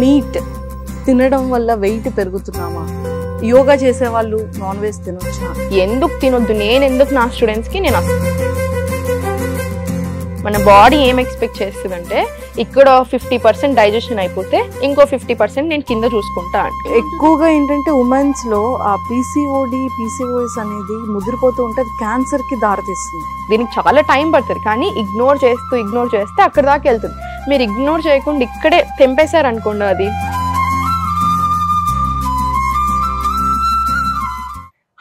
Meet తినడం వల్ల wait పెరుగుతున్నామా? Yoga చేసే వాళ్ళు నాన్ వెజ్ తినొచ్చా? ఎందుకు తినొద్దు? నేను ఎందుకు నా స్టూడెంట్స్కి నేను మన బాడీ ఏం ఎక్స్పెక్ట్ చేస్తుందంటే ఇక్కడ 50% డైజెషన్ అయిపోతే ఇంకో 50% నేను కింద చూసుకుంటా అంటే. ఎక్కువగా ఏంటంటే ఉమెన్స్ లో ఆ పీసీఓడి పీసీఓఎస్ అనేది ముదిరిపోతూ ఉంటే అది క్యాన్సర్ కి దారితీస్తుంది. దీనికి చాలా టైం పడుతుంది, కానీ ఇగ్నోర్ చేస్తే అక్కడ దాకా వెళ్తుంది. మీరు ఇగ్నోర్ చేయకుండా ఇక్కడే తెంపేశారు అనుకోండి అది.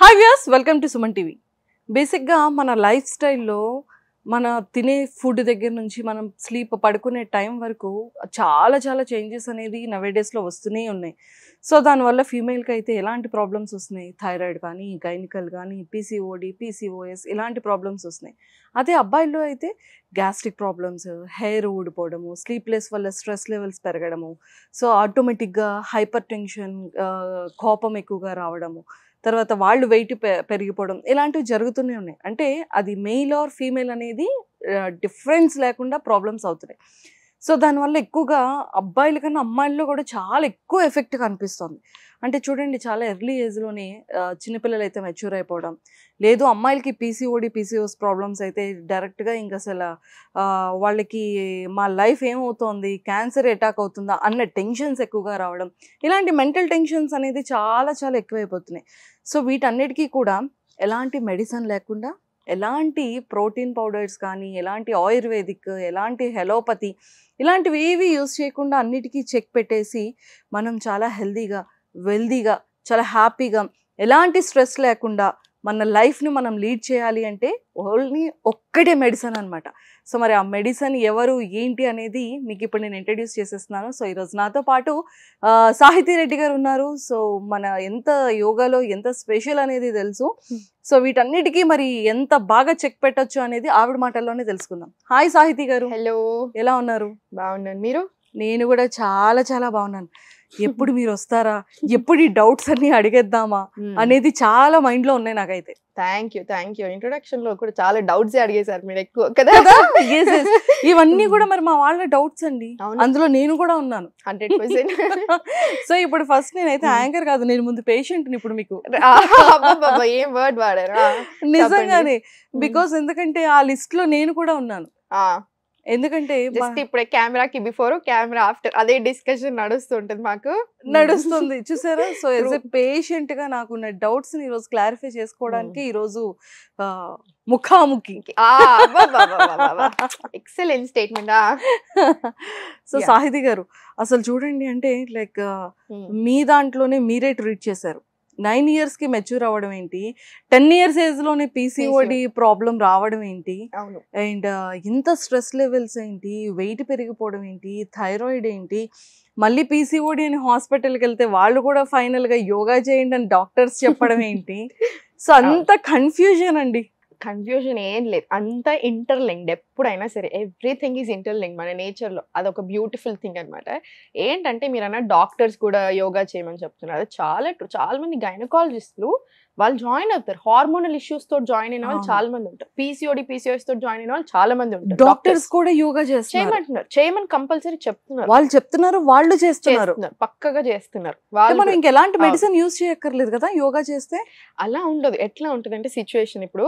Hi viewers, welcome to Suman TV. బేసిక్గా మన లైఫ్ స్టైల్లో మన తినే ఫుడ్ దగ్గర నుంచి మనం పడుకునే టైం వరకు చాలా చేంజెస్ అనేది నవేడేస్లో వస్తూనే ఉన్నాయి. సో దానివల్ల ఫీమేల్కి అయితే ఎలాంటి ప్రాబ్లమ్స్ వస్తున్నాయి? థైరాయిడ్ కానీ, గైనికల్ కానీ, పీసీఓడి, పీసీఓఎస్ ఇలాంటి ప్రాబ్లమ్స్ వస్తున్నాయి. అదే అబ్బాయిల్లో అయితే గ్యాస్ట్రిక్ ప్రాబ్లమ్స్, హెయిర్ ఊడిపోవడము, స్లీప్లెస్ వల్ల స్ట్రెస్ లెవెల్స్ పెరగడము, సో ఆటోమేటిక్గా హైపర్ టెన్షన్, కోపం ఎక్కువగా రావడము, తర్వాత వాళ్ళు వెయిట్ పెరిగిపోవడం ఇలాంటివి జరుగుతూనే ఉన్నాయి. అంటే అది మెయిల్ ఆర్ ఫీమేల్ అనేది డిఫరెన్స్ లేకుండా ప్రాబ్లమ్స్ అవుతున్నాయి. సో దానివల్ల ఎక్కువగా అబ్బాయిల కన్నా అమ్మాయిల్లో కూడా చాలా ఎక్కువ ఎఫెక్ట్ కనిపిస్తుంది. అంటే చూడండి, చాలా ఎర్లీ ఏజ్లోనే చిన్నపిల్లలు అయితే మెచ్యూర్ అయిపోవడం, లేదు అమ్మాయిలకి పీసీఓడి పీసీఓఎస్ ప్రాబ్లమ్స్ అయితే డైరెక్ట్గా ఇంకా అసలు వాళ్ళకి మా లైఫ్ ఏమవుతోంది, క్యాన్సర్ అటాక్ అవుతుందా అన్న టెన్షన్స్ ఎక్కువగా రావడం, ఇలాంటి మెంటల్ టెన్షన్స్ అనేది చాలా ఎక్కువైపోతున్నాయి. సో వీటన్నిటికీ కూడా ఎలాంటి మెడిసిన్ లేకుండా, ఎలాంటి ప్రోటీన్ పౌడర్స్ కానీ, ఎలాంటి ఆయుర్వేదిక్, ఎలాంటి హెలోపతి ఇలాంటివి ఏవి యూజ్ చేయకుండా అన్నిటికీ చెక్ పెట్టేసి మనం చాలా హెల్దీగా, వెల్దీగా, చాలా హ్యాపీగా, ఎలాంటి స్ట్రెస్ లేకుండా మన లైఫ్ని మనం లీడ్ చేయాలి అంటే ఓన్లీ ఒక్కటే మెడిసిన్ అనమాట. సో మరి ఆ మెడిసిన్ ఎవరు ఏంటి అనేది మీకు ఇప్పుడు నేను ఇంట్రడ్యూస్ చేసేస్తున్నాను. సో ఈరోజు నాతో పాటు సాహితీ రెడ్డి గారు ఉన్నారు. సో మన ఎంత యోగాలో ఎంత స్పెషల్ అనేది తెలుసు. సో వీటన్నిటికీ మరి ఎంత బాగా చెక్ పెట్టచ్చు అనేది ఆవిడ మాటల్లోనే తెలుసుకుందాం. హాయ్ సాహితీ గారు. హలో, ఎలా ఉన్నారు? బాగున్నాను. మీరు? నేను కూడా చాలా బాగున్నాను. ఎప్పుడు మీరు వస్తారా, ఎప్పుడు ఈ డౌట్స్ అన్ని అడిగేద్దామా అనేది చాలా మైండ్ లో ఉన్నాయి నాకైతే. Thank you. ఇంట్రొడక్షన్ లో కూడా చాలా డౌట్స్ అడిగేశారు మీరు ఎక్కువ కదా. ఇవన్నీ కూడా మరి మా వాళ్ళ డౌట్స్ అండి, అందులో నేను కూడా ఉన్నాను 100%. సో ఇప్పుడు ఫస్ట్ నేనైతే యాంకర్ కాదు, నేను ముందు పేషెంట్ ని. ఇప్పుడు మీకు ఏం వర్డ్ వాడారు నిజంగానే, బికాస్ ఎందుకంటే ఆ లిస్ట్ లో నేను కూడా ఉన్నాను. ఎందుకంటే జస్ట్ ఇప్పుడే కెమెరాకి బిఫోర్, కెమెరా ఆఫ్టర్ అదే డిస్కషన్ నడుస్తుంటది, మాకు నడుస్తుంది చూసారా. సో యాజ్ ఎ పేషెంట్ గా నాకున్న డౌట్స్ ని ఈరోజు క్లారిఫై చేసుకోవడానికి ఈరోజు ముఖాముఖి. Excellent statement. సో సాహితి గారు, అసలు చూడండి, అంటే లైక్ మీ దాంట్లోనే మీరే ట్రీట్ చేశారు. 9 years కి మెచ్యూర్ అవ్వడం ఏంటి, 10 years ఏజ్ లోనే పీసీఓడి ప్రాబ్లం రావడం ఏంటి, అండ్ ఇంత స్ట్రెస్ లెవెల్స్ ఏంటి, వెయిట్ పెరిగిపోవడం ఏంటి, థైరాయిడ్ ఏంటి, మళ్ళీ పీసీఓడి అని హాస్పిటల్కి వెళ్తే వాళ్ళు కూడా ఫైనల్ గా యోగా చేయండి అని డాక్టర్స్ చెప్పడం ఏంటి. సో అంత కన్ఫ్యూజన్ అండి. కన్ఫ్యూజన్ ఏం లేదు, అంతా ఇంటర్లింక్డ్. ఎప్పుడైనా సరే ఎవ్రీథింగ్ ఈజ్ ఇంటర్లింక్డ్ మన నేచర్లో. అదొక బ్యూటిఫుల్ థింగ్ అనమాట. ఏంటంటే మీరు అన్న డాక్టర్స్ కూడా యోగా చేయమని చెప్తున్నారు. చాలా మంది గైనకాలజిస్టులు వాళ్ళు జాయిన్ అవుతారు. హార్మోనల్ ఇష్యూస్ తో జాయిన్ అయిన వాళ్ళు చాలా మంది ఉంటారు. పీసీఓడి పీసీఓఎస్ తో జాయిన్ అయిన వాళ్ళు చాలా మంది ఉంటారు. డాక్టర్స్ కూడా యోగా చేయమంటున్నారు, చేయమని కంపల్సరీ చెప్తున్నారు. వాళ్ళు చెప్తున్నారు, వాళ్ళు చేస్తున్నారు, పక్కగా చేస్తున్నారు. మనం ఇంకెలాంటి మెడిసిన్ యూజ్ చేయక్కర్లేదు కదా యోగా చేస్తే. అలా ఉండదు. ఎట్లా ఉంటుంది అంటే సిచ్యువేషన్, ఇప్పుడు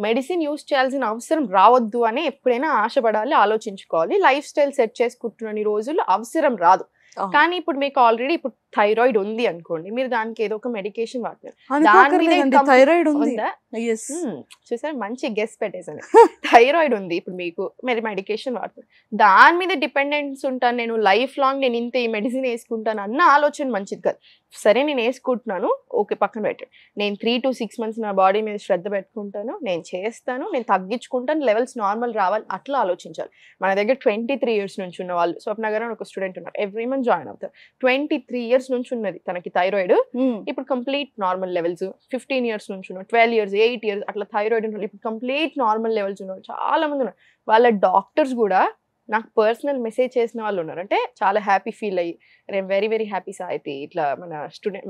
మెడిసిన్ యూజ్ చేయాల్సిన అవసరం రావద్దు అని ఎప్పుడైనా ఆశపడాలి, ఆలోచించుకోవాలి. లైఫ్ స్టైల్ సెట్ చేసుకుంటున్న రోజులు అవసరం రాదు. కానీ ఇప్పుడు మీకు ఆల్రెడీ ఇప్పుడు థైరాయిడ్ ఉంది అనుకోండి, మీరు దానికి ఏదో ఒక మెడికేషన్ వాడుతున్నారు. థైరాయిడ్ ఉందా? చూసారు, మంచి గెస్ పెట్టేసాను. థైరాయిడ్ ఉంది ఇప్పుడు మీకు, మీరు మెడికేషన్ వాడుతున్నారు. దాని మీద డిపెండెన్స్ ఉంటాను నేను లైఫ్ లాంగ్, నేను ఇంత ఈ మెడిసిన్ వేసుకుంటాను అన్న ఆలోచన మంచిది కాదు. సరే నేను వేసుకుంటున్నాను, ఓకే పక్కన పెట్టండి. నేను 3 to 6 months నా బాడీ మీద శ్రద్ధ పెట్టుకుంటాను, నేను చేస్తాను, నేను తగ్గించుకుంటాను, లెవెల్స్ నార్మల్ రావాలి, అట్లా ఆలోచించాలి. మన దగ్గర 23 years నుంచి ఉన్న వాళ్ళు, స్వప్న గారు అని ఒక స్టూడెంట్ ఉన్నారు, ఎవ్రీ మంత్ జాయిన్ అవుతారు. 23 years నుంచి ఉన్నది తనకి థైరాయిడ్, ఇప్పుడు కంప్లీట్ నార్మల్ లెవెల్స్. 15 years నుంచి ఉన్నారు, 12 years, 8 years అట్లా థైరాయిడ్ ఉన్నారు, ఇప్పుడు కంప్లీట్ నార్మల్ లెవెల్స్ ఉన్నారు. చాలా మంది ఉన్నారు. వాళ్ళ డాక్టర్స్ కూడా నాకు పర్సనల్ మెసేజ్ చేసిన వాళ్ళు ఉన్నారు. అంటే చాలా హ్యాపీ ఫీల్ అయ్యి, ఐఎమ్ వెరీ హ్యాపీ సాహితి, ఇట్లా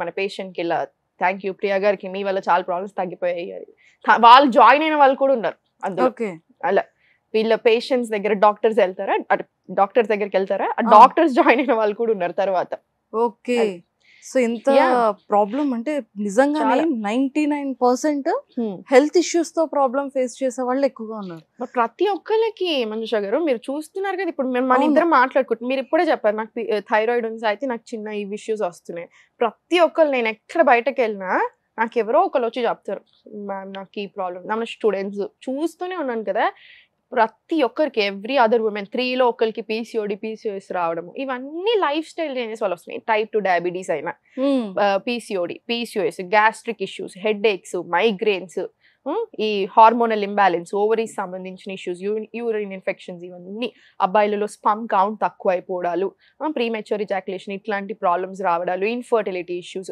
మన పేషెంట్కి ఇలా థ్యాంక్ యూ ప్రియా గారికి, మీ వల్ల చాలా ప్రాబ్లమ్స్ తగ్గిపోయాయి. వాళ్ళు జాయిన్ అయిన వాళ్ళు కూడా ఉన్నారు అందులో. అలా వీళ్ళ పేషెంట్స్ దగ్గర డాక్టర్స్ వెళ్తారా, డాక్టర్స్ దగ్గరికి వెళ్తారా, ఆ డాక్టర్స్ జాయిన్ అయిన వాళ్ళు కూడా ఉన్నారు తర్వాత. ఓకే. సో ఇంత Yeah. ప్రాబ్లం అంటే నిజంగానే చాలా. 99% హెల్త్ ఇష్యూస్ తో ప్రాబ్లం ఫేస్ చేసే వాళ్ళు ఎక్కువగా ఉన్నారు. బట్ ప్రతి ఒక్కరికి మంజుష గారు మీరు చూస్తున్నారు కదా, ఇప్పుడు మన అవును. ఇద్దరం మాట్లాడుకుంటున్నాం, మీరు ఇప్పుడే చెప్పారు నాకు థైరాయిడ్ ఉంది, అయితే నాకు చిన్న ఈ ఇష్యూస్ వస్తున్నాయి. ప్రతి ఒక్కరు నేను ఎక్కడ బయటకు వెళ్ళినా నాకు ఎవరో ఒకరు వచ్చి చెప్తారు, మ్యామ్ నాకు ఈ ప్రాబ్లం. మన స్టూడెంట్స్ చూస్తూనే ఉన్నాను కదా, ప్రతి ఒక్కరికి ఎవ్రీ అదర్ ఉమెన్ 3లో ఒకరికి పీసీఓఎస్ రావడము, ఇవన్నీ లైఫ్ స్టైల్ చేంజెస్ వల్ల వస్తున్నాయి. టైప్ 2 డయాబెటీస్ అయినా, PCOS, gastric issues, headaches, migraines, ఈ హార్మోనల్ ఇంబ్యాలెన్స్, ఓవరీస్ సంబంధించిన ఇష్యూస్, యూరిన్ ఇన్ఫెక్షన్స్, ఇవన్నీ అబ్బాయిలలో స్పమ్ కౌంట్ తక్కువ అయిపోవడాలు, ప్రీమెచ్యూర్ ఇజాక్యులేషన్, ఇట్లాంటి ప్రాబ్లమ్స్ రావడాలు, ఇన్ఫర్టిలిటీ ఇష్యూస్,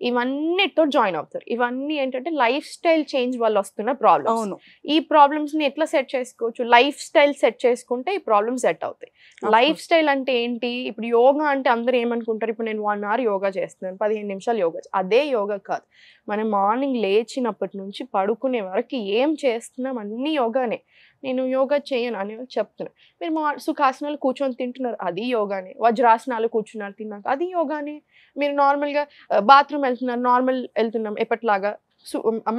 ఇవన్నిటితో జాయిన్ అవుతారు. ఇవన్నీ ఏంటంటే లైఫ్ స్టైల్ చేంజ్ వల్ల వస్తున్న ప్రాబ్లమ్స్. అవును. ఈ ప్రాబ్లమ్స్ ని ఎట్లా సెట్ చేసుకోవచ్చు? లైఫ్ స్టైల్ సెట్ చేసుకుంటే ఈ ప్రాబ్లమ్స్ సెట్ అవుతాయి. లైఫ్ స్టైల్ అంటే ఏంటి? ఇప్పుడు యోగా అంటే అందరూ ఏమనుకుంటారు, ఇప్పుడు నేను 1 hour యోగా చేస్తున్నాను, 15 నిమిషాలు యోగా, అదే యోగా కాదు. మనం మార్నింగ్ లేచినప్పటి నుంచి పడుకునే వరకు ఏం చేస్తున్నాం అన్ని యోగానే. నేను యోగా చేయను అని చెప్తున్నాను. మీరు సుఖాసనాలు కూర్చొని తింటున్నారు, అది యోగానే. వజ్రాసనాలు కూర్చున్నారు తిన్నాక, అది యోగానే. మీరు నార్మల్గా బాత్రూమ్ వెళ్తున్నాం ఎప్పటిలాగా,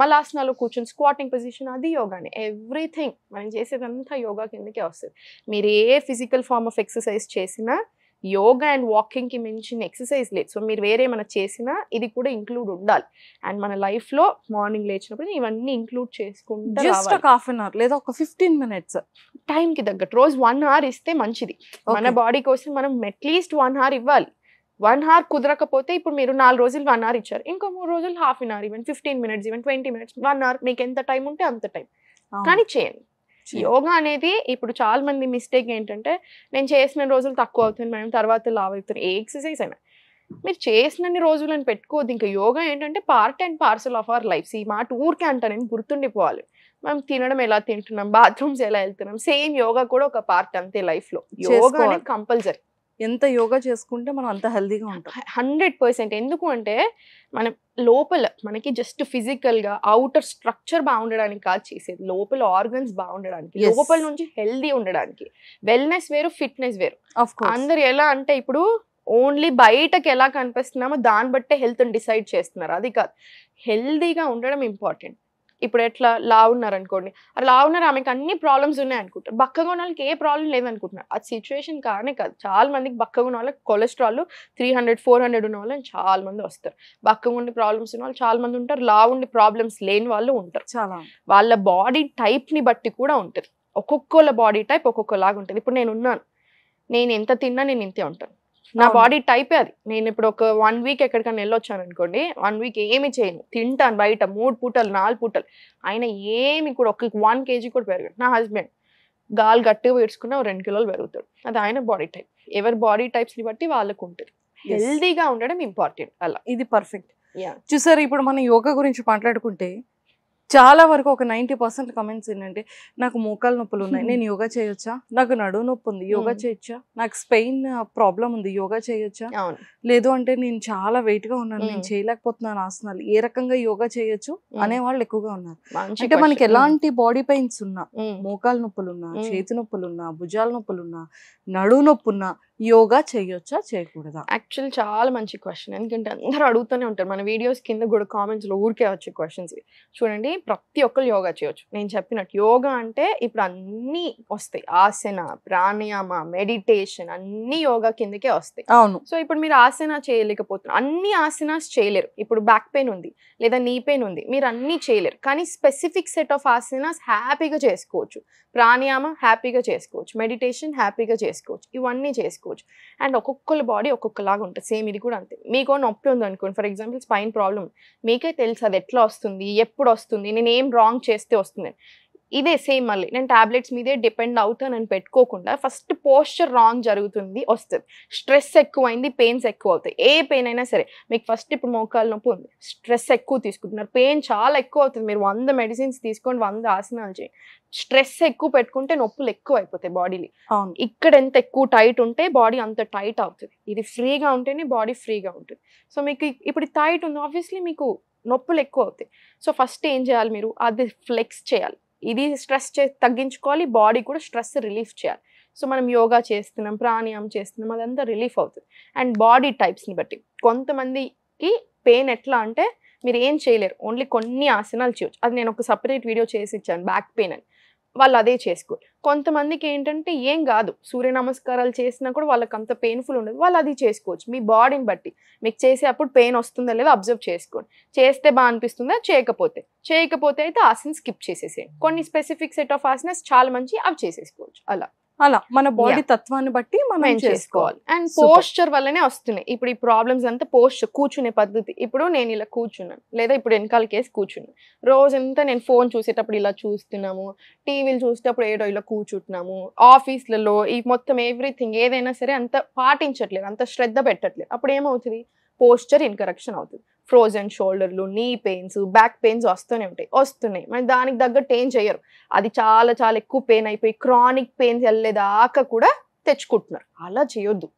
మలాసనాలు కూర్చొని స్క్వాటింగ్ పొజిషన్, అది యోగానే. ఎవ్రీథింగ్ మనం చేసేదంతా యోగా కిందకే వస్తుంది. మీరు ఏ ఫిజికల్ ఫార్మ్ ఆఫ్ ఎక్సర్సైజ్ చేసినా యోగా అండ్ వాకింగ్ కి మించిన ఎక్సర్సైజ్ లేదు. సో మీరు వేరే ఏమైనా చేసినా ఇది కూడా ఇంక్లూడ్ ఉండాలి. అండ్ మన లైఫ్ లో మార్నింగ్ లేచినప్పుడు ఇవన్నీ ఇంక్లూడ్ చేసుకుంటూ జస్ట్ ఒక హాఫ్ అన్ అవర్ లేదా ఒక 15 minutes టైం కి తగ్గట్టు రోజు 1 hour ఇస్తే మంచిది. మన బాడీ కోసం మనం అట్లీస్ట్ 1 hour ఇవ్వాలి. 1 hour కుదరకపోతే ఇప్పుడు మీరు 4 రోజులు 1 hour ఇచ్చారు, ఇంకో 3 రోజులు half an hour, even 15 minutes, even 20 minutes, 1 hour, మీకు ఎంత టైం ఉంటే అంత టైం కానీ చేయండి. యోగా అనేది ఇప్పుడు చాలా మంది మిస్టేక్ ఏంటంటే, నేను చేసిన రోజులు తక్కువ అవుతుంది మేడం, తర్వాత లావ్ అవుతుంది. ఏ ఎక్సర్సైజ్ అయినా మీరు చేసినన్ని రోజులను పెట్టుకోవద్దు. ఇంకా యోగా ఏంటంటే part and parcel of our life. ఈ మాట ఊరికే అంటాను, గుర్తుండిపోవాలి. మనం తినడం ఎలా తింటున్నాం, బాత్రూమ్స్ ఎలా వెళ్తున్నాం, సేమ్ యోగా కూడా ఒక పార్ట్ అంతే లైఫ్ లో. యోగా అనేది కంపల్సరీ. ఎంత యోగా చేసుకుంటే మనం అంత హెల్దీగా ఉంటాం. 100%. ఎందుకు అంటే మనం లోపల మనకి జస్ట్ ఫిజికల్ గా అవుటర్ స్ట్రక్చర్ బాగుండడానికి కాదు చేసేది, లోపల ఆర్గన్స్ బాగుండడానికి, లోపల నుంచి హెల్దీ ఉండడానికి. వెల్నెస్ వేరు, ఫిట్నెస్ వేరు. అందరు ఎలా అంటే ఇప్పుడు ఓన్లీ బయటకి ఎలా కనిపిస్తున్నామో దాన్ని బట్టే హెల్త్ డిసైడ్ చేస్తున్నారు. అది కాదు, హెల్దీగా ఉండడం ఇంపార్టెంట్. ఇప్పుడు ఎట్లా లావు ఉన్నారు అనుకోండి, లావు ఉన్నారు, ఆమెకు అన్ని ప్రాబ్లమ్స్ ఉన్నాయి అనుకుంటారు. బక్కగా ఉన్న వాళ్ళకి ఏ ప్రాబ్లం లేదనుకుంటున్నారు. అది సిచ్యువేషన్ కానే కాదు. చాలా మందికి బక్కగా ఉన్న వాళ్ళకి కొలెస్ట్రాల్ 300-400 ఉన్న వాళ్ళని చాలా మంది వస్తారు. బక్కగా ఉండి ప్రాబ్లమ్స్ ఉన్న వాళ్ళు చాలా మంది ఉంటారు, లావు ఉండి ప్రాబ్లమ్స్ లేని వాళ్ళు ఉంటారు. చాలా వాళ్ళ బాడీ టైప్ ని బట్టి కూడా ఉంటుంది. ఒక్కొక్కళ్ళ బాడీ టైప్ ఒక్కొక్కలాగా ఉంటుంది. ఇప్పుడు నేను ఉన్నాను, నేను ఎంత తిన్నా నేను ఇంతే ఉంటాను. నా బాడీ టైపే అది. నేను ఇప్పుడు ఒక 1 week ఎక్కడికైనా వెళ్ళొచ్చాను అనుకోండి, 1 week ఏమి చేయను, తింటాను బయట 3 పూటలు 4 పూటలు, అయినా ఏమి కూడా ఒక 1 kg కూడా పెరగదు. నా హస్బెండ్ గాలి గట్టిగా వేసుకున్న 2 కిలోలు పెరుగుతాడు. అది ఆయన బాడీ టైప్. ఎవరి బాడీ టైప్స్ ని బట్టి వాళ్ళకు ఉంటుంది. హెల్దీగా ఉండడం ఇంపార్టెంట్. అలా ఇది పర్ఫెక్ట్. చూసారు, ఇప్పుడు మనం యోగా గురించి మాట్లాడుకుంటే చాలా వరకు ఒక 90% కమెంట్స్ ఏంటంటే, నాకు మోకాలు నొప్పులు ఉన్నాయి, నేను యోగా చేయొచ్చా, నాకు నడుము నొప్పి ఉంది, యోగా చేయొచ్చా, నాకు స్పెయిన్ ప్రాబ్లం ఉంది, యోగా చేయొచ్చా, లేదు అంటే నేను చాలా వెయిట్ గా ఉన్నాను, నేను చేయలేకపోతున్నాను ఆసనాలు, ఏ రకంగా యోగా చేయొచ్చు అనే వాళ్ళు ఎక్కువగా ఉన్నారు. అంటే మనకి ఎలాంటి బాడీ పెయిన్స్ ఉన్నా, మోకాలు నొప్పులు ఉన్నా, చేతి నొప్పులు ఉన్నా, భుజాల నొప్పులు ఉన్నా, నడుము నొప్పి ఉన్నా, యోగా చేయొచ్చా చేయకూడదా? యాక్చువల్ చాలా మంచి క్వశ్చన్. ఎందుకంటే అందరూ అడుగుతూనే ఉంటారు మన వీడియోస్ కింద కూడా, కామెంట్స్ లో ఊరికే వచ్చే క్వశ్చన్స్. చూడండి, ప్రతి ఒక్కరు యోగా చేయొచ్చు. నేను చెప్పినట్టు యోగా అంటే ఇప్పుడు అన్ని వస్తాయి, ఆసన, ప్రాణాయామ, మెడిటేషన్ అన్ని యోగా కిందకే వస్తాయి. అవును. సో ఇప్పుడు మీరు ఆసన చేయలేకపోతున్నారు, అన్ని ఆసనాస్ చేయలేరు. ఇప్పుడు బ్యాక్ పెయిన్ ఉంది లేదా నీ పెయిన్ ఉంది, మీరు అన్ని చేయలేరు. కానీ స్పెసిఫిక్ సెట్ ఆఫ్ ఆసనాస్ హ్యాపీగా చేసుకోవచ్చు. ప్రాణాయామ హ్యాపీగా చేసుకోవచ్చు, మెడిటేషన్ హ్యాపీగా చేసుకోవచ్చు, ఇవన్నీ చేసుకోవచ్చు. అండ్ ఒక్కొక్కళ్ళ బాడీ ఒక్కొక్కలాగా ఉంటుంది. సేమ్ ఇది కూడా అంతే. మీకు నొప్పి ఉంది అనుకోండి, ఫర్ ఎగ్జాంపుల్ స్పైన్ ప్రాబ్లం, మీకే తెలుసు అది ఎట్లా వస్తుంది, ఎప్పుడు వస్తుంది, నేను ఏం రాంగ్ చేస్తే వస్తుంది. ఇదే సేమ్ మళ్ళీ నేను టాబ్లెట్స్ మీదే డిపెండ్ అవుతానని పెట్టుకోకుండా, ఫస్ట్ పోస్చర్ రాంగ్ జరుగుతుంది, వస్తుంది. స్ట్రెస్ ఎక్కువైంది, పెయిన్స్ ఎక్కువ అవుతాయి. ఏ పెయిన్ అయినా సరే, మీకు ఫస్ట్ ఇప్పుడు మోకాలు నొప్పి ఉంది, స్ట్రెస్ ఎక్కువ తీసుకుంటున్నారు, పెయిన్ చాలా ఎక్కువ అవుతుంది, మీరు 100 మెడిసిన్స్ తీసుకోండి, 100 ఆసనాలు చేయండి, స్ట్రెస్ ఎక్కువ పెట్టుకుంటే నొప్పులు ఎక్కువ అయిపోతాయి బాడీలో. ఇక్కడ ఎంత ఎక్కువ టైట్ ఉంటే బాడీ అంత టైట్ అవుతుంది. ఇది ఫ్రీగా ఉంటేనే బాడీ ఫ్రీగా ఉంటుంది. సో మీకు ఇప్పుడు టైట్ ఉంది, ఆబ్వియస్లీ మీకు నొప్పులు ఎక్కువ అవుతాయి. సో ఫస్ట్ ఏం చేయాలి, మీరు అది ఫ్లెక్స్ చేయాలి. ఇది స్ట్రెస్ తగ్గించుకోవాలి, బాడీ కూడా స్ట్రెస్ రిలీఫ్ చేయాలి. సో మనం యోగా చేస్తున్నాం, ప్రాణాయామం చేస్తున్నాం, అదంతా రిలీఫ్ అవుతుంది. అండ్ బాడీ టైప్స్ని బట్టి కొంతమందికి పెయిన్ ఎట్లా అంటే మీరు ఏం చేయలేరు, ఓన్లీ కొన్ని ఆసనాలు చేయొచ్చు. అది నేను ఒక సపరేట్ వీడియో చేసి ఇచ్చాను, బ్యాక్ పెయిన్ అని, వాళ్ళు అదే చేసుకోరు. కొంతమందికి ఏంటంటే ఏం కాదు, సూర్య నమస్కారాలు చేసినా కూడా వాళ్ళకి అంత పెయిన్ఫుల్ ఉండదు, వాళ్ళు అది చేసుకోవచ్చు. మీ బాడీని బట్టి మీకు చేసే అప్పుడు పెయిన్ వస్తుందా లేదా అబ్జర్వ్ చేసుకోండి. చేస్తే బాగా అనిపిస్తుందా, చేయకపోతే అయితే ఆసన స్కిప్ చేసేసేయండి. కొన్ని స్పెసిఫిక్ సెట్ ఆఫ్ ఆసనాస్ చాలా మంచి, అవి చేసేసుకోవచ్చు. అలా మన బాడీ తత్వాన్ని బట్టి మనం చేసుకోవాలి. అండ్ పోస్చర్ వల్లనే వస్తున్నాయి ఇప్పుడు ఈ ప్రాబ్లమ్స్ అంతా. పోస్చర్, కూర్చునే పద్ధతి. ఇప్పుడు నేను ఇలా కూర్చున్నాను, లేదా ఇప్పుడు వెనకాల కేసు కూర్చున్నాను, రోజంతా నేను ఫోన్ చూసేటప్పుడు ఇలా చూస్తున్నాము, టీవీలు చూసేటప్పుడు ఏడో ఇలా కూర్చుంటున్నాము, ఆఫీస్లలో ఈ మొత్తం ఎవ్రీథింగ్ ఏదైనా సరే అంత పాటించట్లేదు, అంత శ్రద్ధ పెట్టట్లేదు. అప్పుడు ఏమవుతుంది, పోస్చర్ ఇన్కరెక్షన్ అవుతుంది. ఫ్రోజన్ షోల్డర్లు, నీ పెయిన్స్, బ్యాక్ పెయిన్స్ వస్తున్నాయి. మరి దానికి తగ్గట్టు ఏం చేయరు, అది చాలా చాలా ఎక్కువ పెయిన్ అయిపోయి క్రానిక్ పెయిన్స్ వెళ్ళేదాకా కూడా తెచ్చుకుంటున్నారు. అలా చేయొద్దు.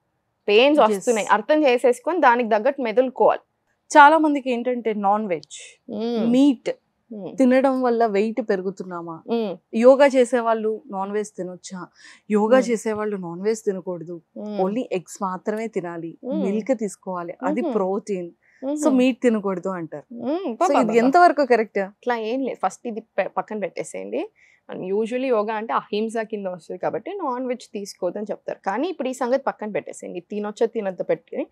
పెయిన్స్ వస్తున్నాయి, అర్థం చేసేసుకొని దానికి తగ్గట్టు మెదులుకోవాలి. చాలా మందికి ఏంటంటే నాన్ వెజ్, మీట్ తినడం వల్ల వెయిట్ పెరుగుతున్నామా, యోగా చేసే వాళ్ళు నాన్ వెజ్ తినొచ్చా, యోగా చేసే వాళ్ళు నాన్ వెజ్ తినకూడదు, ఓన్లీ ఎగ్స్ మాత్రమే తినాలి, మిల్క్ తీసుకోవాలి, అది ప్రోటీన్, సో మీట్ తినకూడదు అంటారు. సో ఇది ఎంతవరకు కరెక్ట్? అట్లా ఏం లేదు, ఫస్ట్ ఇది పక్కన పెట్టేసేయండి. యూజువల్లీ యోగా అంటే అహింస కింద వస్తుంది కాబట్టి నాన్ వెజ్ తీసుకోవద్దని చెప్తారు. కానీ ఇప్పుడు ఈ సంగతి పక్కన పెట్టేసేయండి, తినొచ్చా తినొద్దు పెట్టి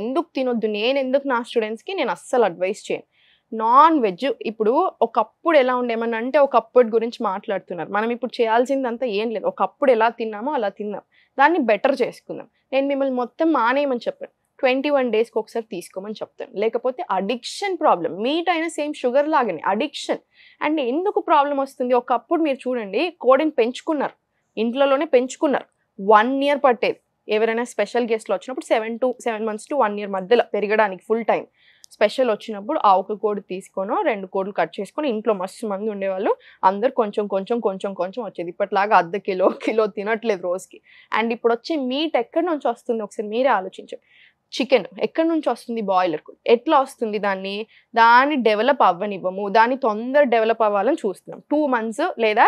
ఎందుకు తినొద్దు, నేను ఎందుకు నా స్టూడెంట్స్కి నేను అస్సలు అడ్వైస్ చేయను. నాన్ వెజ్ ఇప్పుడు ఒకప్పుడు ఎలా ఉండేమని అంటే ఒకప్పుడు గురించి మాట్లాడుతున్నారు, మనం ఇప్పుడు చేయాల్సిందంతా ఏం లేదు, ఒకప్పుడు ఎలా తిన్నామో అలా తిన్నాం, దాన్ని బెటర్ చేసుకుందాం. నేను మిమ్మల్ని మొత్తం మానేయమని చెప్పాను, 21 డేస్కి ఒకసారి తీసుకోమని చెప్తాను. లేకపోతే అడిక్షన్ ప్రాబ్లం, మీట్ అయినా సేమ్ షుగర్ లాగానే అడిక్షన్. అండ్ ఎందుకు ప్రాబ్లం వస్తుంది, ఒకప్పుడు మీరు చూడండి కోడిని పెంచుకున్నారు, ఇంట్లోనే పెంచుకున్నారు, 1 year పట్టేది. ఎవరైనా స్పెషల్ గెస్ట్లు వచ్చినప్పుడు 7 months to 1 year మధ్యలో పెరగడానికి ఫుల్ టైం. స్పెషల్ వచ్చినప్పుడు ఆ ఒక కోడి తీసుకొని 2 కోడిలు కట్ చేసుకొని ఇంట్లో మస్తు మంది ఉండేవాళ్ళు, అందరు కొంచెం వచ్చేది. ఇప్పటిలాగా అర్ధ కిలో తినట్లేదు రోజుకి. అండ్ ఇప్పుడు వచ్చే మీట్ ఎక్కడి నుంచి వస్తుంది ఒకసారి మీరే ఆలోచించండి. చికెన్ ఎక్కడి నుంచి వస్తుంది, బాయిలర్ ఎట్లా వస్తుంది, దాన్ని డెవలప్ అవ్వనివ్వము, దాన్ని తొందర డెవలప్ అవ్వాలని చూస్తున్నాం. 2 months లేదా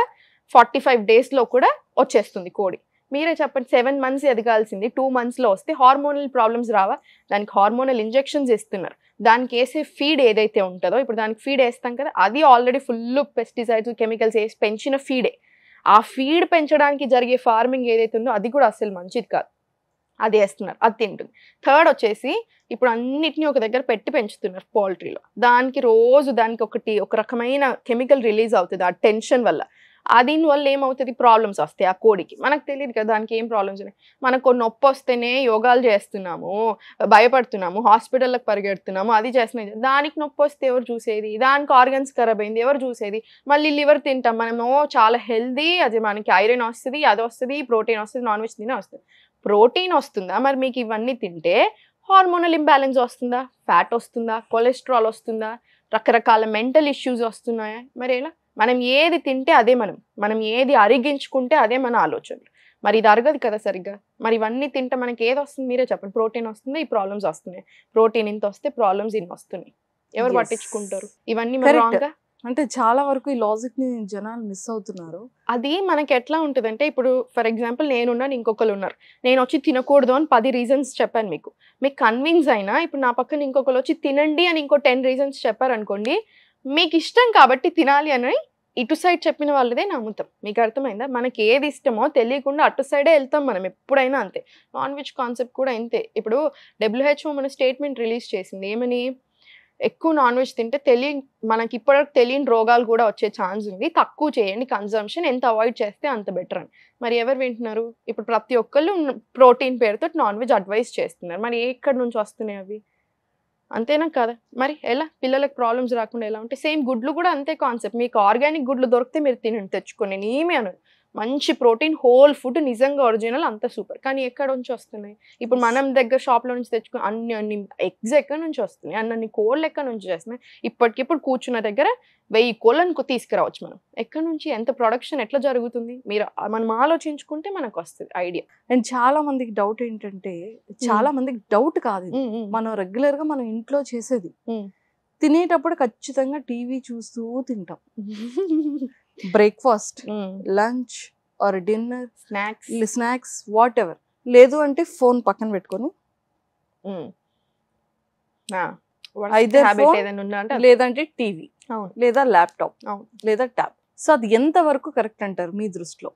45 daysలో కూడా వచ్చేస్తుంది కోడి. మీరే చెప్పండి, 7 months ఎదగాల్సింది 2 monthsలో వస్తే హార్మోనల్ ప్రాబ్లమ్స్ రావా? దానికి హార్మోనల్ ఇంజెక్షన్స్ ఇస్తున్నారు. దానికి వేసే ఫీడ్ ఏదైతే ఉంటుందో, ఇప్పుడు దానికి ఫీడ్ వేస్తాం కదా, అది ఆల్రెడీ ఫుల్ పెస్టిసైడ్స్ కెమికల్స్ వేసి పెంచిన ఫీడే. ఆ ఫీడ్ పెంచడానికి జరిగే ఫార్మింగ్ ఏదైతే ఉందో అది కూడా అసలు మంచిది కాదు, అది వేస్తున్నారు, అది తింటుంది. థర్డ్ వచ్చేసి ఇప్పుడు అన్నిటినీ ఒక దగ్గర పెట్టి పెంచుతున్నారు పౌల్ట్రీలో, దానికి రోజు ఒక రకమైన కెమికల్ రిలీజ్ అవుతుంది ఆ టెన్షన్ వల్ల. దీనివల్ల ఏమవుతుంది, ప్రాబ్లమ్స్ వస్తాయి ఆ కోడికి. మనకు తెలియదు కదా దానికి ఏం ప్రాబ్లమ్స్ ఉన్నాయి. మనకు నొప్పి వస్తేనే యోగాలు చేస్తున్నాము, భయపడుతున్నాము, హాస్పిటల్కి పరిగెడుతున్నాము, అది చేస్తున్నాయి. దానికి నొప్పి వస్తే ఎవరు చూసేది, దానికి ఆర్గన్స్ ఖరాబ్ అయింది ఎవరు చూసేది, మళ్ళీ లివర్ తింటాం మనము, చాలా హెల్దీ, అది మనకి ఐరన్ వస్తుంది, అది వస్తుంది, ప్రోటీన్ వస్తుంది, నాన్ వెజ్ తినే వస్తుంది. ప్రోటీన్ వస్తుందా, మరి మీకు ఇవన్నీ తింటే హార్మోనల్ ఇంబ్యాలెన్స్ వస్తుందా, ఫ్యాట్ వస్తుందా, కొలెస్ట్రాల్ వస్తుందా, రకరకాల మెంటల్ ఇష్యూస్ వస్తున్నాయా? మరి ఎలా? మనం ఏది తింటే అదే మనం ఏది అరిగించుకుంటే అదే మన ఆలోచనలు. మరి ఇది అరగదు కదా సరిగ్గా. మరి ఇవన్నీ తింటే మనకి ఏది వస్తుంది మీరే చెప్పండి. ప్రోటీన్ వస్తుంది, ఈ ప్రాబ్లమ్స్ వస్తున్నాయి, ప్రోటీన్ ఇంత వస్తే ప్రాబ్లమ్స్ ఇన్ని వస్తున్నాయి, ఎవరు పట్టించుకుంటారు? ఇవన్నీ రాంగ్గా అంటే చాలా వరకు ఈ లాజిక్ ని జనాలు మిస్ అవుతున్నారు. అది మనకి ఎట్లా ఉంటుందంటే, ఇప్పుడు ఫర్ ఎగ్జాంపుల్ నేనున్నాను, ఇంకొకరు ఉన్నారు, నేను వచ్చి తినకూడదు అని 10 reasons చెప్పాను, మీకు కన్విన్స్ అయినా ఇప్పుడు నా పక్కన ఇంకొకరు వచ్చి తినండి అని ఇంకో 10 reasons చెప్పారనుకోండి, మీకు ఇష్టం కాబట్టి తినాలి అని ఇటు సైడ్ చెప్పిన వాళ్ళదే నమ్ముతాం. మీకు అర్థమైందా? మనకి ఏది ఇష్టమో తెలియకుండా అటు సైడే వెళ్తాం మనం ఎప్పుడైనా. అంతే నాన్ వెజ్ కాన్సెప్ట్ కూడా అంతే. ఇప్పుడు WHO మన స్టేట్మెంట్ రిలీజ్ చేసింది ఏమని, ఎక్కువ నాన్ వెజ్ తింటే మనకి ఇప్పటివరకు తెలియని రోగాలు కూడా వచ్చే ఛాన్స్ ఉంది, తక్కువ చేయండి కన్జంప్షన్, ఎంత అవాయిడ్ చేస్తే అంత బెటర్ అని. మరి ఎవరు వింటున్నారు? ఇప్పుడు ప్రతి ఒక్కళ్ళు ప్రోటీన్ పేరుతో నాన్ వెజ్ అడ్వైస్ చేస్తున్నారు. మరి ఎక్కడి నుంచి వస్తున్నాయి అవి? అంతేనా కదా? మరి ఎలా పిల్లలకు ప్రాబ్లమ్స్ రాకుండా ఎలా ఉంటే, సేమ్ గుడ్లు కూడా అంతే కాన్సెప్ట్. మీకు ఆర్గానిక్ గుడ్లు దొరికితే మీరు తినండి, తెచ్చుకొని, నేను ఏమీ అనను. మంచి ప్రోటీన్ హోల్ ఫుడ్ నిజంగా ఒరిజినల్ అంత సూపర్. కానీ ఎక్కడ నుంచి వస్తున్నాయి? ఇప్పుడు మనం దగ్గర షాప్లో నుంచి తెచ్చుకుని అన్ని ఎగ్స్ ఎక్కడి నుంచి వస్తున్నాయి, అన్ని కోళ్ళు ఎక్కడి నుంచి చేస్తున్నాయి? ఇప్పటికిప్పుడు కూర్చున్న దగ్గర 1000 కోళ్ళను తీసుకురావచ్చు మనం. ఎక్కడి నుంచి, ఎంత ప్రొడక్షన్ ఎట్లా జరుగుతుంది? మనం ఆలోచించుకుంటే మనకు వస్తుంది ఐడియా. అండ్ చాలా మందికి డౌట్ ఏంటంటే, చాలా మందికి డౌట్ కాదు, మనం రెగ్యులర్ గా మనం ఇంట్లో చేసేది, తినేటప్పుడు ఖచ్చితంగా టీవీ చూస్తూ తింటాం. Breakfast, lunch or dinner, snacks what ever. లేదు అంటే ఫోన్ పక్కన పెట్టుకొని either phone, ఏదైనా ఉన్నా అంటే లేదంటే టీవీ, అవును లేదా ల్యాప్టాప్, అవును లేదా ట్యాబ్. సో అది ఎంత వరకు కరెక్ట్ అంటారు మీ దృష్టిలో?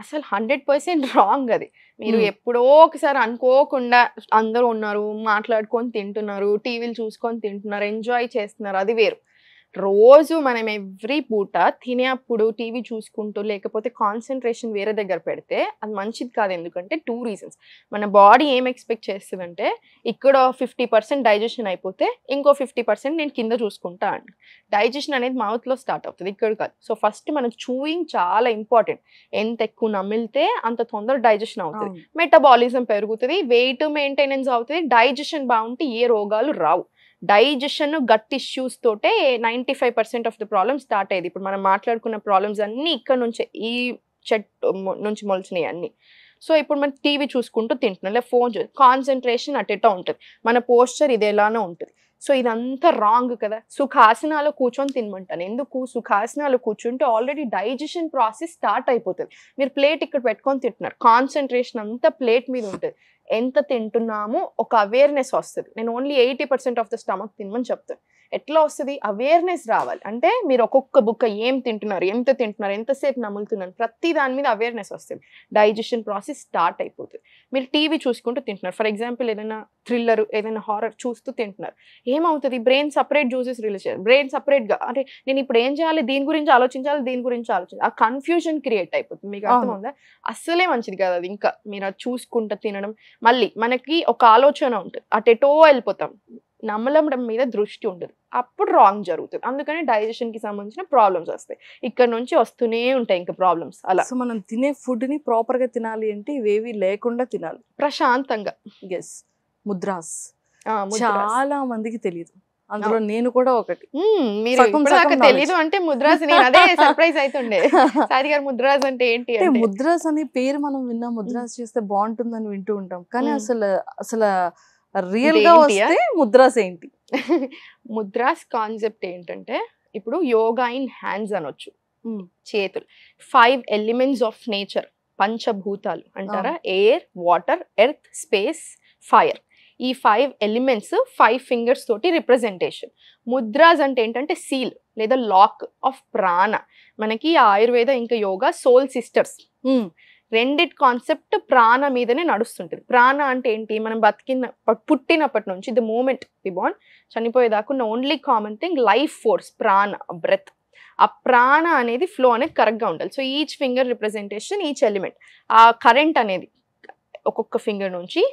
అసలు 100% రాంగ్ అది. మీరు ఎప్పుడో ఒకసారి అనుకోకుండా అందరూ ఉన్నారు, మాట్లాడుకొని తింటున్నారు, టీవీలు చూసుకొని తింటున్నారు, ఎంజాయ్ చేస్తున్నారు, అది వేరు. రోజు మనం ఎవ్రీ పూట తినేప్పుడు టీవీ చూసుకుంటూ లేకపోతే కాన్సన్ట్రేషన్ వేరే దగ్గర పెడితే అది మంచిది కాదు. ఎందుకంటే 2 reasons. మన బాడీ ఏం ఎక్స్పెక్ట్ చేస్తుందంటే ఇక్కడ 50% డైజెషన్ అయిపోతే ఇంకో 50% నేను కింద చూసుకుంటా అండి. డైజెషన్ అనేది మౌత్లో స్టార్ట్ అవుతుంది, ఇక్కడ కాదు. సో ఫస్ట్ మన చూయింగ్ చాలా ఇంపార్టెంట్. ఎంత ఎక్కువ నమిలితే అంత తొందర డైజెషన్ అవుతుంది, మెటబాలిజం పెరుగుతుంది, వెయిట్ మెయింటెనెన్స్ అవుతుంది, డైజెషన్ బాగుంటే ఏ రోగాలు రావు. డైజెషన్ గట్ ఇష్యూస్ తోటే 95% ఆఫ్ ద ప్రాబ్లమ్ స్టార్ట్ అయ్యేది. ఇప్పుడు మనం మాట్లాడుకున్న ప్రాబ్లమ్స్ అన్నీ ఇక్కడ నుంచే, ఈ చెట్టు నుంచి మొలిచినాయి అన్నీ. సో ఇప్పుడు మనం టీవీ చూసుకుంటూ తింటున్నాం, లేదా ఫోన్ కాన్సన్ట్రేషన్ అటెటో ఉంటుంది, మన పోస్చర్ ఇది ఎలానో ఉంటుంది. సో ఇదంతా రాంగ్ కదా. సుఖాసనాలు కూర్చొని తినమంటాను. ఎందుకు? సుఖాసనాలు కూర్చుంటే ఆల్రెడీ డైజెషన్ ప్రాసెస్ స్టార్ట్ అయిపోతుంది. మీరు ప్లేట్ ఇక్కడ పెట్టుకొని తింటున్నారు, కాన్సన్ట్రేషన్ అంతా ప్లేట్ మీద ఉంటుంది. ఎంత తింటున్నామో ఒక అవేర్నెస్ వస్తుంది. నేను ఓన్లీ 80% ఆఫ్ ద స్టమక్ తినమని చెప్తాను. ఎట్లా వస్తుంది? అవేర్నెస్ రావాలి. అంటే మీరు ఒక్కొక్క బుక్క ఏం తింటున్నారు, ఎంత తింటున్నారు, ఎంతసేపు నములుతున్నారు, ప్రతి దాని మీద అవేర్నెస్ వస్తుంది. డైజెషన్ ప్రాసెస్ స్టార్ట్ అయిపోతుంది. మీరు టీవీ చూసుకుంటూ తింటున్నారు, ఫర్ ఎగ్జాంపుల్ ఏదైనా థ్రిల్లర్, ఏదైనా హారర్ చూస్తూ తింటున్నారు, ఏమవుతుంది? బ్రెయిన్ సపరేట్ జ్యూసెస్ రిలీజ్ చేయాలి. బ్రెయిన్ సపరేట్గా అంటే నేను ఇప్పుడు ఏం చేయాలి, దీని గురించి ఆలోచించాలి, దీని గురించి ఆలోచించాలి, ఆ కన్ఫ్యూజన్ క్రియేట్ అయిపోతుంది. మీకు అర్థమవుతుందా? అస్సలే మంచిది కాదు అది. ఇంకా మీరు అది చూసుకుంటూ తినడం, మళ్ళీ మనకి ఒక ఆలోచన ఉంటుంది, అటెటో వెళ్ళిపోతాం, నమ్మలం మీద దృష్టి ఉండదు, అప్పుడు రాంగ్ జరుగుతుంది. అందుకని డైజెషన్ కి సంబంధించిన ప్రాబ్లమ్స్ వస్తాయి. ఇక్కడ నుంచి వస్తూనే ఉంటాయి ఇంకా ప్రాబ్లమ్స్. అలా సో మనం తినే ఫుడ్ ని ప్రాపర్ గా తినాలి అంటే ఇవేవి లేకుండా తినాలి, ప్రశాంతంగా. ఎస్, ముద్రాస్ చాలా మందికి తెలియదు, అందులో నేను కూడా ఒకటి. మీరు ఇప్పటిదాకా తెలీదు అంటే ముద్రాస్, నేను అదే సర్ప్రైజ్ అవుతుండే. సాయి గారు ముద్రాస్ అంటే ఏంటి అంటే, ముద్రాస్ అనే పేరు మనం విన్నాం, ముద్రాస్ చేస్తే బాగుంటుందని వింటూ ఉంటాం, కానీ అసలు రియల్ గా వస్తే ముద్రాస్ ఏంటి? ముద్రాస్ కాన్సెప్ట్ ఏంటంటే, ఇప్పుడు యోగా ఇన్ హ్యాండ్స్ అనొచ్చు, చేతులు. 5 ఎలిమెంట్స్ ఆఫ్ నేచర్, పంచభూతాలు అంటారా, air, water, earth, space, fire. ఈ 5 ఎలిమెంట్స్ 5 ఫింగర్స్ తోటి రిప్రజెంటేషన్. ముద్రాస్ అంటే ఏంటంటే సీల్ లేదా లాక్ ఆఫ్ ప్రాణ. మనకి ఆయుర్వేద ఇంకా యోగా సోల్ సిస్టర్స్. రెండిటి కాన్సెప్ట్ ప్రాణ మీదనే నడుస్తుంటుంది. ప్రాణ అంటే ఏంటి? మనం పుట్టినప్పటి నుంచి ద మూమెంట్ వి బోర్న్ చనిపోయేదాకా ఉన్న only common thing life force, ప్రాణ, బ్రెత్. ఆ ప్రాణ అనేది ఫ్లో అనేది కరెక్ట్గా ఉండాలి. So each finger representation, each element. ఆ కరెంట్ అనేది ఒక్కొక్క ఫింగర్ నుంచి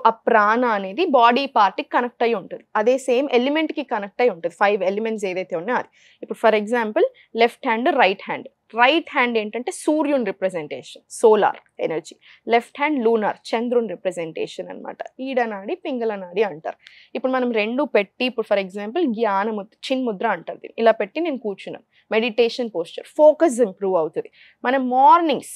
ఆ ప్రాణ అనేది బాడీ పార్ట్కి కనెక్ట్ అయి ఉంటుంది. అదే సేమ్ ఎలిమెంట్కి కనెక్ట్ అయి ఉంటుంది. 5 ఎలిమెంట్స్ ఏదైతే ఉన్నాయో అది. ఇప్పుడు for example left hand, right hand. Right hand ఏంటంటే సూర్యుని representation, solar energy. Left hand lunar, చంద్రుని రిప్రజెంటేషన్ అనమాట. ఈడనాడి, పింగళనాడి అంటారు. ఇప్పుడు మనం రెండు పెట్టి, ఇప్పుడు ఫర్ ఎగ్జాంపుల్ జ్ఞానముద్ర, చిన్ముద్ర అంటారు. ఇలా పెట్టి నేను కూర్చున్నాను, మెడిటేషన్ పోస్చర్, ఫోకస్ ఇంప్రూవ్ అవుతుంది. మనం మార్నింగ్స్,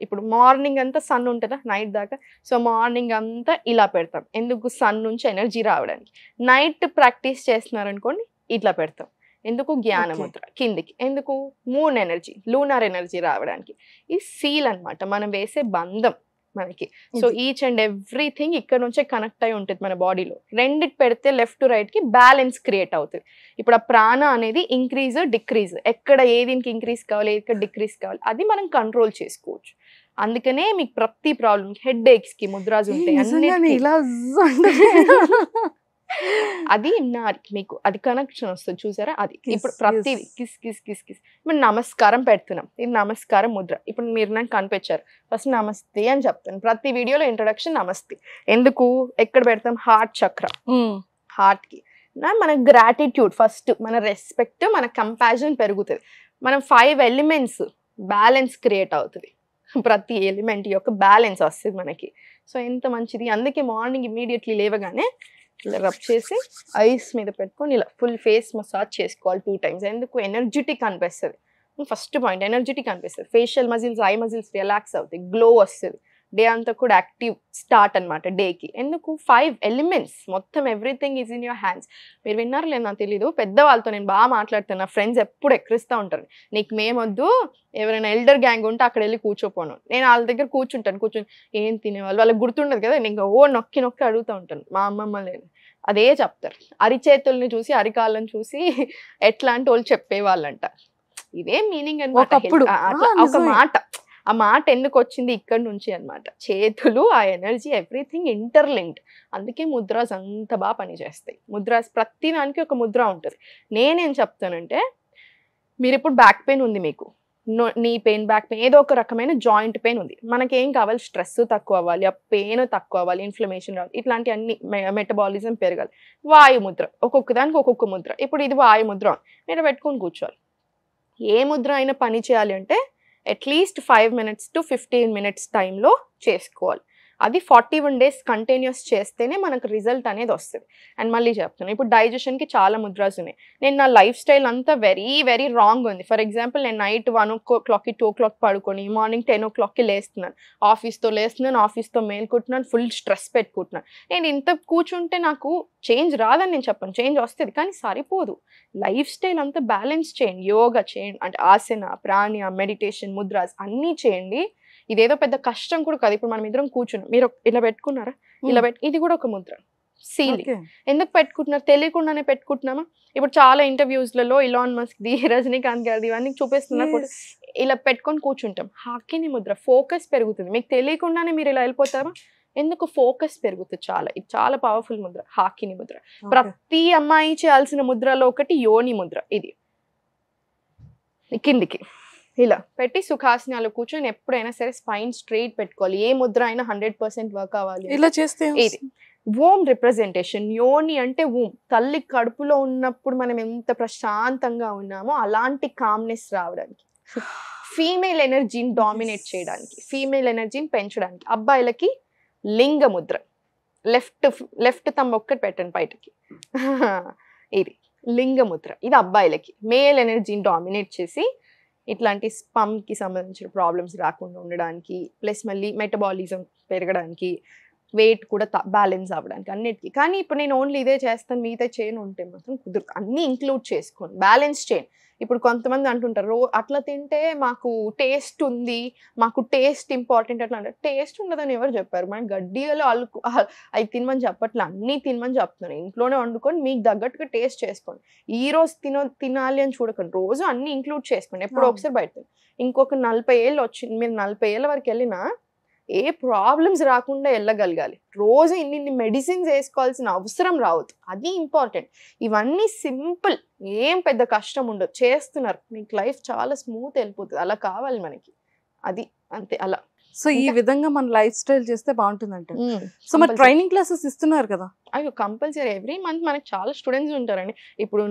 ఇప్పుడు మార్నింగ్ అంతా సన్ ఉంటుందా నైట్ దాకా, సో మార్నింగ్ అంతా ఇలా పెడతాం. ఎందుకు? సన్ నుంచి ఎనర్జీ రావడానికి. నైట్ ప్రాక్టీస్ చేస్తున్నారనుకోండి ఇట్లా పెడతాం. ఎందుకు? జ్ఞానముద్ర కిందికి. ఎందుకు? మూన్ ఎనర్జీ, లూనార్ ఎనర్జీ రావడానికి. ఈ సీల్ అనమాట, మనం వేసే బంధం మనకి. సో ఈచ్ అండ్ ఎవ్రీథింగ్ ఇక్కడ నుంచే కనెక్ట్ అయి ఉంటుంది మన బాడీలో. రెండిటి పెడితే లెఫ్ట్ టు రైట్ కి బ్యాలెన్స్ క్రియేట్ అవుతుంది. ఇప్పుడు ఆ ప్రాణ అనేది ఇంక్రీజ్, డిక్రీజ్, ఎక్కడ ఏదికి ఇంక్రీజ్ కావాలి, ఎక్కడ డిక్రీజ్ కావాలి, అది మనం కంట్రోల్ చేసుకోవచ్చు. అందుకనే మీకు ప్రతి ప్రాబ్లమ్, హెడ్ ఏక్స్ కి ముద్రాస్ ఉంటాయి, అది మీకు అది కనెక్షన్ వస్తుంది చూసారా, అది. ఇప్పుడు ప్రతి కిస్ కిస్ కిస్ కిస్ ఇప్పుడు నమస్కారం పెడుతున్నాం, ఇది నమస్కారం ముద్ర. ఇప్పుడు మీరు నాకు కనిపించారు, ఫస్ట్ నమస్తే అని చెప్తాను ప్రతి వీడియోలో. ఇంట్రొడక్షన్ నమస్తే. ఎందుకు? ఎక్కడ పెడతాం? హార్ట్ చక్ర, హార్ట్ కి. మన గ్రాటిట్యూడ్ ఫస్ట్, మన రెస్పెక్ట్, మన కంపాషన్ పెరుగుతుంది. మనం 5 ఎలిమెంట్స్ బ్యాలెన్స్ క్రియేట్ అవుతుంది. ప్రతి ఎలిమెంట్ యొక్క బ్యాలెన్స్ వస్తుంది మనకి. సో ఎంత మంచిది. అందుకే మార్నింగ్ ఇమీడియట్లీ లేవగానే ఇలా రబ్ చేసి ఐస్ మీద పెట్టుకొని ఇలా ఫుల్ ఫేస్ మసాజ్ చేసుకోవాలి 2 times. ఎందుకు? ఎనర్జెటిక్ అనిపిస్తుంది. ఫస్ట్ పాయింట్ ఎనర్జెటిక్ అనిపిస్తుంది. Facial muscles, I muscles relax అవుతాయి, గ్లో వస్తుంది. డే అంతా కూడా యాక్టివ్ స్టార్ట్ అనమాట డేకి. ఎందుకు 5 ఎలిమెంట్స్ మొత్తం everything is in your hands. మీరు విన్నారు లేదు నాకు తెలీదు, పెద్దవాళ్ళతో నేను బాగా మాట్లాడుతాను, నా ఫ్రెండ్స్ ఎప్పుడు ఎక్కిరిస్తూ ఉంటారు, నీకు మేమొద్దు ఎవరైనా ఎల్డర్ గ్యాంగ్ ఉంటే అక్కడ వెళ్ళి కూర్చోపోను. నేను వాళ్ళ దగ్గర కూర్చుని ఏం తినేవాళ్ళు వాళ్ళకి గుర్తుండదు కదా, నేను నొక్కి అడుగుతూ ఉంటాను. మా అమ్మమ్మ లేదు అదే చెప్తారు, అరిచేతుల్ని చూసి అరికాళ్ళని చూసి ఎట్లా అంటే వాళ్ళు చెప్పేవాళ్ళంట. ఇదే మీనింగ్ అనమాట. ఆ మాట ఎందుకు వచ్చింది ఇక్కడ నుంచి అనమాట. చేతులు, ఆ ఎనర్జీ, ఎవ్రీథింగ్ ఇంటర్లింక్డ్. అందుకే ముద్రాస్ అంత బాగా పనిచేస్తాయి. ముద్రాస్ ప్రతి దానికి ఒక ముద్ర ఉంటుంది. నేనేం చెప్తానంటే, మీరు ఇప్పుడు బ్యాక్ పెయిన్ ఉంది, మీకు నీ పెయిన్, బ్యాక్ పెయిన్, ఏదో ఒక రకమైన జాయింట్ పెయిన్ ఉంది. మనకి ఏం కావాలి, స్ట్రెస్ తక్కువ అవ్వాలి, ఆ పెయిన్ తక్కువ అవ్వాలి, ఇన్ఫ్లమేషన్ రావాలి, ఇట్లాంటి అన్ని మెటబాలిజం పెరగాలి. వాయుముద్ర, ఒక్కొక్క దానికి ఒక్కొక్క ముద్ర. ఇప్పుడు ఇది వాయుముద్ర మీరు పెట్టుకొని కూర్చోవాలి. ఏ ముద్ర అయినా పని చేయాలి అంటే అట్లీస్ట్ 5 minutes to 15 minutes టైంలో చేసుకోవాలి. అది 41 days కంటిన్యూస్ చేస్తేనే మనకు రిజల్ట్ అనేది వస్తుంది. అండ్ మళ్ళీ చెప్తున్నాను, ఇప్పుడు డైజెషన్కి చాలా ముద్రాస్ ఉన్నాయి. నేను నా లైఫ్ స్టైల్ అంతా వెరీ వెరీ రాంగ్ ఉంది. ఫర్ ఎగ్జాంపుల్, నేను నైట్ 1 o'clock 2 o'clock పడుకొని మార్నింగ్ 10 o'clock లేస్తున్నాను, ఆఫీస్తో మేల్కుంటున్నాను, ఫుల్ స్ట్రెస్ పెట్టుకుంటున్నాను. నేను ఇంత కూర్చుంటే నాకు చేంజ్ రాదని నేను చెప్పను, చేంజ్ వస్తుంది, కానీ సరిపోదు. లైఫ్ స్టైల్ అంతా బ్యాలెన్స్ చేయండి, యోగా చేయండి, అంటే ఆసన, ప్రాణాయామ, మెడిటేషన్, ముద్రాస్ అన్నీ చేయండి. ఇదేదో పెద్ద కష్టం కూడా కాదు. ఇప్పుడు మనం ఇద్దరం కూర్చున్నాం, మీరు ఇలా పెట్టుకున్నారా, ఇది కూడా ఒక ముద్ర. సీలింగ్ ఎందుకు పెట్టుకుంటున్నారు, తెలియకుండానే పెట్టుకుంటున్నామా. ఇప్పుడు చాలా ఇంటర్వ్యూస్లలో ఇలాన్ మస్క్ది, రజనీకాంత్ గారిది ఇవన్నీ చూపిస్తున్నారు, ఇలా పెట్టుకొని కూర్చుంటాం. హాకిని ముద్ర, ఫోకస్ పెరుగుతుంది. మీకు తెలియకుండానే మీరు ఇలా వెళ్ళిపోతారా, ఎందుకు ఫోకస్ పెరుగుతుంది. ఇది చాలా పవర్ఫుల్ ముద్ర, హాకిని ముద్ర. ప్రతి అమ్మాయి చేయాల్సిన ముద్రలో ఒకటి యోని ముద్ర. ఇది కిందికి ఇలా పెట్టి సుఖాసనాలు కూర్చొని ఎప్పుడైనా సరే స్పైన్ స్ట్రైట్ పెట్టుకోవాలి. ఏ ముద్ర అయినా 100% వర్క్ అవ్వాలి. ఇలా చేస్తే ఇది ఓం రిప్రజెంటేషన్. యోని అంటే ఓం. తల్లి కడుపులో ఉన్నప్పుడు మనం ఎంత ప్రశాంతంగా ఉన్నామో అలాంటి కామ్నెస్ రావడానికి, ఫీమేల్ ఎనర్జీని డామినేట్ చేయడానికి, ఫీమేల్ ఎనర్జీని పెంచడానికి. అబ్బాయిలకి లింగ ముద్ర. లెఫ్ట్ తమ్ ఒక్కటి పెట్టండి బయటకి, ఇది లింగ ముద్ర. ఇది అబ్బాయిలకి మేల్ ఎనర్జీని డామినేట్ చేసి ఇట్లాంటి స్పమ్కి సంబంధించిన ప్రాబ్లమ్స్ రాకుండా ఉండడానికి, ప్లస్ మళ్ళీ మెటబాలిజం పెరగడానికి, వెయిట్ కూడా బ్యాలెన్స్ అవ్వడానికి, అన్నిటికీ. కానీ ఇప్పుడు నేను ఓన్లీ ఇదే చేస్తాను మిగతా చేయను ఉంటే మాత్రం కుదరదు. అన్నీ ఇంక్లూడ్ చేసుకోండి, బ్యాలెన్స్ చేయండి. ఇప్పుడు కొంతమంది అంటుంటారు, అట్లా తింటే మాకు టేస్ట్ ఉంది, మాకు టేస్ట్ ఇంపార్టెంట్ అట్లా అంటే. టేస్ట్ ఉండదని ఎవరు చెప్పారు? మనం గడ్డిలో అవి తినమని చెప్పట్లే, అన్నీ తినమని చెప్తున్నాను. ఇంట్లోనే వండుకొని మీకు తగ్గట్టుగా టేస్ట్ చేసుకోండి. ఈ రోజు తినాలి అని చూడకండి, రోజు అన్నీ ఇంక్లూడ్ చేసుకోండి. ఎప్పుడో ఒకసారి బయట. ఇంకొక 40 ఏళ్ళు వచ్చింది, మీరు 40 ఏళ్ళ వరకు వెళ్ళినా ఏ ప్రాబ్లమ్స్ రాకుండా వెళ్ళగలగాలి. రోజు ఇన్ని మెడిసిన్స్ వేసుకోవాల్సిన అవసరం రావద్దు, అది ఇంపార్టెంట్. ఇవన్నీ సింపుల్, ఏం పెద్ద కష్టం ఉండదు, చేస్తున్నారు, మీకు లైఫ్ చాలా స్మూత్ వెళ్ళిపోతుంది. అలా కావాలి మనకి, అది అంతే. అలా సో ఈ విధంగా మన లైఫ్ స్టైల్ చేస్తే బాగుంటుందంట. సో మరి ట్రైనింగ్ క్లాసెస్ ఇస్తున్నారు కదా? అయ్యో కంపల్సరీ ఎవ్రీ మంత్ మనకి చాలా స్టూడెంట్స్ ఉంటారండి. ఇప్పుడు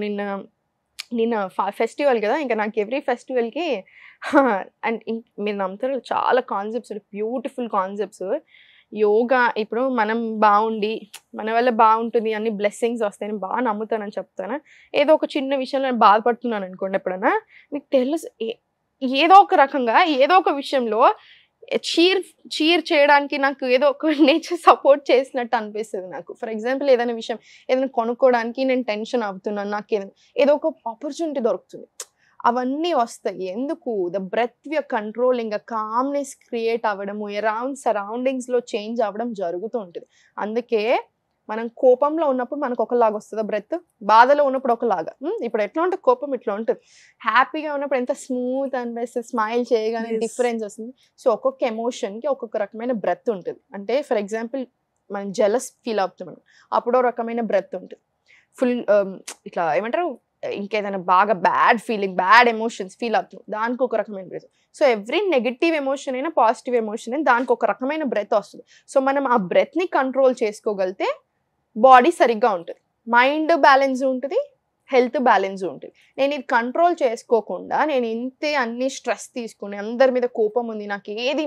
నిన్న ఫెస్టివల్ కదా, ఇంకా నాకు ఎవ్రీ ఫెస్టివల్కి అండ్ మీరు నమ్ముతారు చాలా కాన్సెప్ట్స్, బ్యూటిఫుల్ కాన్సెప్ట్స్. యోగా ఇప్పుడు మనం బాగుండి మన వల్ల బాగుంటుంది, అన్ని బ్లెస్సింగ్స్ వస్తాయని బాగా నమ్ముతానని చెప్తాను. ఏదో ఒక చిన్న విషయంలో నేను బాధపడుతున్నాను అనుకోండి, ఎప్పుడన్నా మీకు తెలుసు ఏదో ఒక రకంగా ఏదో ఒక విషయంలో చీర్ చేయడానికి నాకు ఏదో ఒక నేచర్ సపోర్ట్ చేసినట్టు అనిపిస్తుంది నాకు. ఫర్ ఎగ్జాంపుల్, ఏదైనా విషయం ఏదైనా కొనుక్కోవడానికి నేను టెన్షన్ అవుతున్నాను, నాకు ఏదో ఒక ఆపర్చునిటీ దొరుకుతుంది, అవన్నీ వస్తాయి. ఎందుకు? The breath we controlling, calmness create అవ్వడము, అరౌండ్ సరౌండింగ్స్లో చేంజ్ అవ్వడం జరుగుతూ ఉంటుంది. అందుకే మనం కోపంలో ఉన్నప్పుడు మనకు ఒకలాగా వస్తుంది బ్రెత్, బాధలో ఉన్నప్పుడు ఒకలాగా. ఇప్పుడు ఎట్లా ఉంటుంది కోపం, ఇట్లా ఉంటుంది. హ్యాపీగా ఉన్నప్పుడు ఎంత స్మూత్ అనిపిస్తుంది, స్మైల్ చేయగానే డిఫరెన్స్ వస్తుంది. సో ఒక్కొక్క ఎమోషన్కి ఒక్కొక్క రకమైన బ్రెత్ ఉంటుంది. అంటే ఫర్ ఎగ్జాంపుల్, మనం జెలస్ ఫీల్ అవుతున్నాం, అప్పుడో రకమైన బ్రెత్ ఉంటుంది. ఫుల్ ఇట్లా ఏమంటారు, ఇంకేదైనా బాగా bad feeling, bad emotions feel అవుతున్నాం, దానికి ఒక రకమైన breath. So every negative emotion అయినా పాజిటివ్ ఎమోషన్ అయినా దానికి ఒక రకమైన బ్రెత్ వస్తుంది. సో మనం ఆ బ్రెత్ని కంట్రోల్ చేసుకోగలిగితే బాడీ సరిగ్గా ఉంటుంది, మైండ్ బ్యాలెన్స్ ఉంటుంది, హెల్త్ బ్యాలెన్స్ ఉంటుంది. నేను ఇది కంట్రోల్ చేసుకోకుండా నేను ఇంతే అన్ని స్ట్రెస్ తీసుకుని, అందరి మీద కోపం ఉంది, నాకు ఏది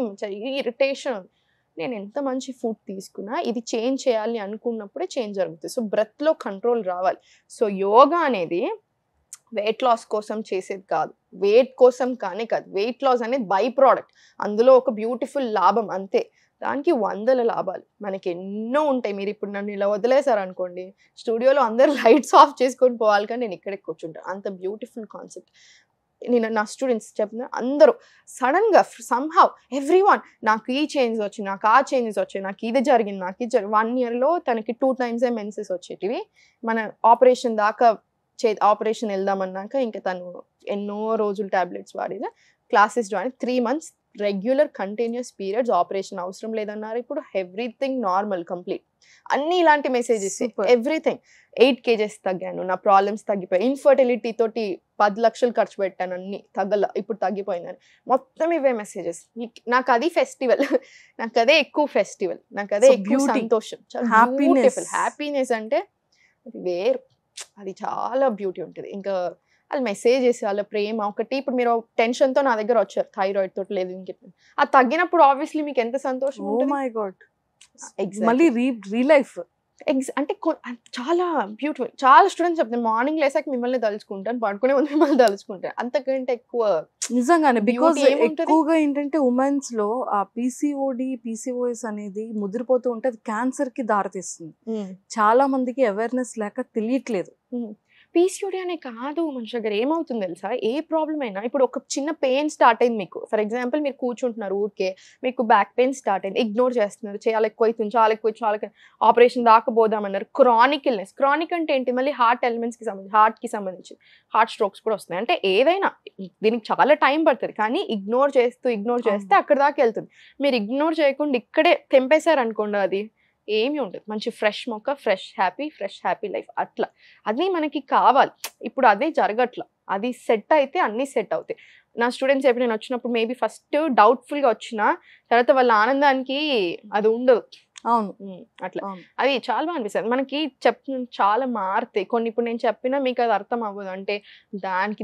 ఇరిటేషన్ ఉంది, నేను ఎంత మంచి ఫుడ్ తీసుకున్నా ఇది చేంజ్ చేయాలి అనుకున్నప్పుడే చేంజ్ జరుగుతుంది. సో బ్రెత్లో కంట్రోల్ రావాలి. సో యోగా అనేది వెయిట్ లాస్ కోసం చేసేది కాదు, వెయిట్ కోసం కానీ కాదు. వెయిట్ లాస్ అనేది బై ప్రోడక్ట్, అందులో ఒక బ్యూటిఫుల్ లాభం అంతే. దానికి 100ల లాభాలు మనకి ఎన్నో ఉంటాయి. మీరు ఇప్పుడు నన్ను ఇలా వదిలేశారు అనుకోండి, స్టూడియోలో అందరూ లైట్స్ ఆఫ్ చేసుకొని పోవాలి, కానీ నేను ఇక్కడే కూర్చుంటాను. అంత బ్యూటిఫుల్ కాన్సెప్ట్. నేను నా స్టూడెంట్స్ చెప్తున్నా, అందరూ సడన్గా సమ్హౌ ఎవ్రీవన్ నాకు ఈ చేంజెస్ వచ్చాయి, నాకు ఆ చేంజెస్ వచ్చాయి, నాకు ఇది జరిగింది, నాకు ఇది జరిగింది. 1 yearలో తనకి 2 times మెన్సెస్ వచ్చేటివి. మన ఆపరేషన్ దాకా ఆపరేషన్ వెళ్దామన్నాక ఇంకా తను ఎన్నో రోజులు టాబ్లెట్స్ వాడిన, classes join 3 months regular continuous periods, operation అవసరం లేదన్నారు. ఇప్పుడు ఎవ్రీథింగ్ నార్మల్ కంప్లీట్. అన్ని ఇలాంటి మెసేజెస్. ఎవ్రీథింగ్ 8 kgs తగ్గాను, నా ప్రాబ్లమ్స్ తగ్గిపోయాయి. ఇన్ఫర్టిలిటీ తోటి 10 లక్షలు ఖర్చు పెట్టాను, అన్ని ఇప్పుడు తగ్గిపోయిందని. మొత్తం ఇవే మెసేజెస్. నాకు అది ఫెస్టివల్, నాకు అదే ఎక్కువ ఫెస్టివల్, నాకు అదే ఎక్కువ సంతోషం. హ్యాపీనెస్ అంటే అది వేరు, అది చాలా బ్యూటీ ఉంటుంది. ఇంకా వాళ్ళ మెసేజెస్, వాళ్ళ ప్రేమ ఒకటి. ఇప్పుడు మీరు టెన్షన్తో నా దగ్గర వచ్చారు, థైరాయిడ్ తోటి లేదు ఇంక, అది తగ్గినప్పుడు ఆబ్వియస్లీ మీకు ఎంత సంతోషం ఉంటుంది. ఓ మై గాడ్, మళ్ళీ రీలైఫ్ అంటే చాలా బ్యూటిఫుల్. చాలా స్టూడెంట్స్ చెప్తాను, మార్నింగ్ లేసాక మిమ్మల్ని తలుచుకుంటాను, పడుకునే ముందు మిమ్మల్ని తలుచుకుంటాను. అంతకంటే ఎక్కువ నిజంగానే. బికాజ్ ఎక్కువగా ఏంటంటే ఉమెన్స్ లో ఆ పీసీఓఎస్ అనేది ముదిరిపోతూ ఉంటే అది క్యాన్సర్ కి దారితీస్తుంది. చాలా మందికి అవేర్నెస్ లేక తెలియట్లేదు. పీసీఓడి అనే కాదు, మనిషి దగ్గర ఏమవుతుంది తెలుసా, ఏ ప్రాబ్లం అయినా. ఇప్పుడు ఒక చిన్న పెయిన్ స్టార్ట్ అయింది మీకు, ఫర్ ఎగ్జాంపుల్ మీరు కూర్చుంటున్నారు ఊరికే, మీకు బ్యాక్ పెయిన్ స్టార్ట్ అయింది, ఇగ్నోర్ చేస్తున్నారు, చాలా ఎక్కువ అవుతుంది, చాలా ఆపరేషన్ దాకా పోదామన్నారు. Chronic illness. క్రానిక్ అంటే ఏంటి, మళ్ళీ హార్ట్ ఎలిమెంట్స్కి సంబంధించి, హార్ట్కి సంబంధించి హార్ట్ స్ట్రోక్స్ కూడా వస్తున్నాయి. అంటే ఏదైనా దీనికి చాలా టైం పడుతుంది, కానీ ఇగ్నోర్ చేస్తే అక్కడ దాకా వెళ్తుంది. మీరు ఇగ్నోర్ చేయకుండా ఇక్కడే తెంపేశారు అనుకోండి, అది ఏమి ఉండదు. మంచి ఫ్రెష్ మొక్క, ఫ్రెష్ హ్యాపీ లైఫ్. అట్లా అది మనకి కావాలి. ఇప్పుడు అదే జరగట్లా. అది సెట్ అయితే అన్నీ సెట్ అవుతాయి. నా స్టూడెంట్స్ ఎప్పుడు నేను వచ్చినప్పుడు మేబీ ఫస్ట్ డౌట్ఫుల్గా వచ్చినా తర్వాత వాళ్ళ ఆనందానికి అది ఉండదు. అవును, అట్లా అది చాలా బాగా అనిపిస్తుంది. మనకి చాలా మారుతాయి కొన్ని. ఇప్పుడు నేను చెప్పినా మీకు అది అర్థం అవ్వదు, అంటే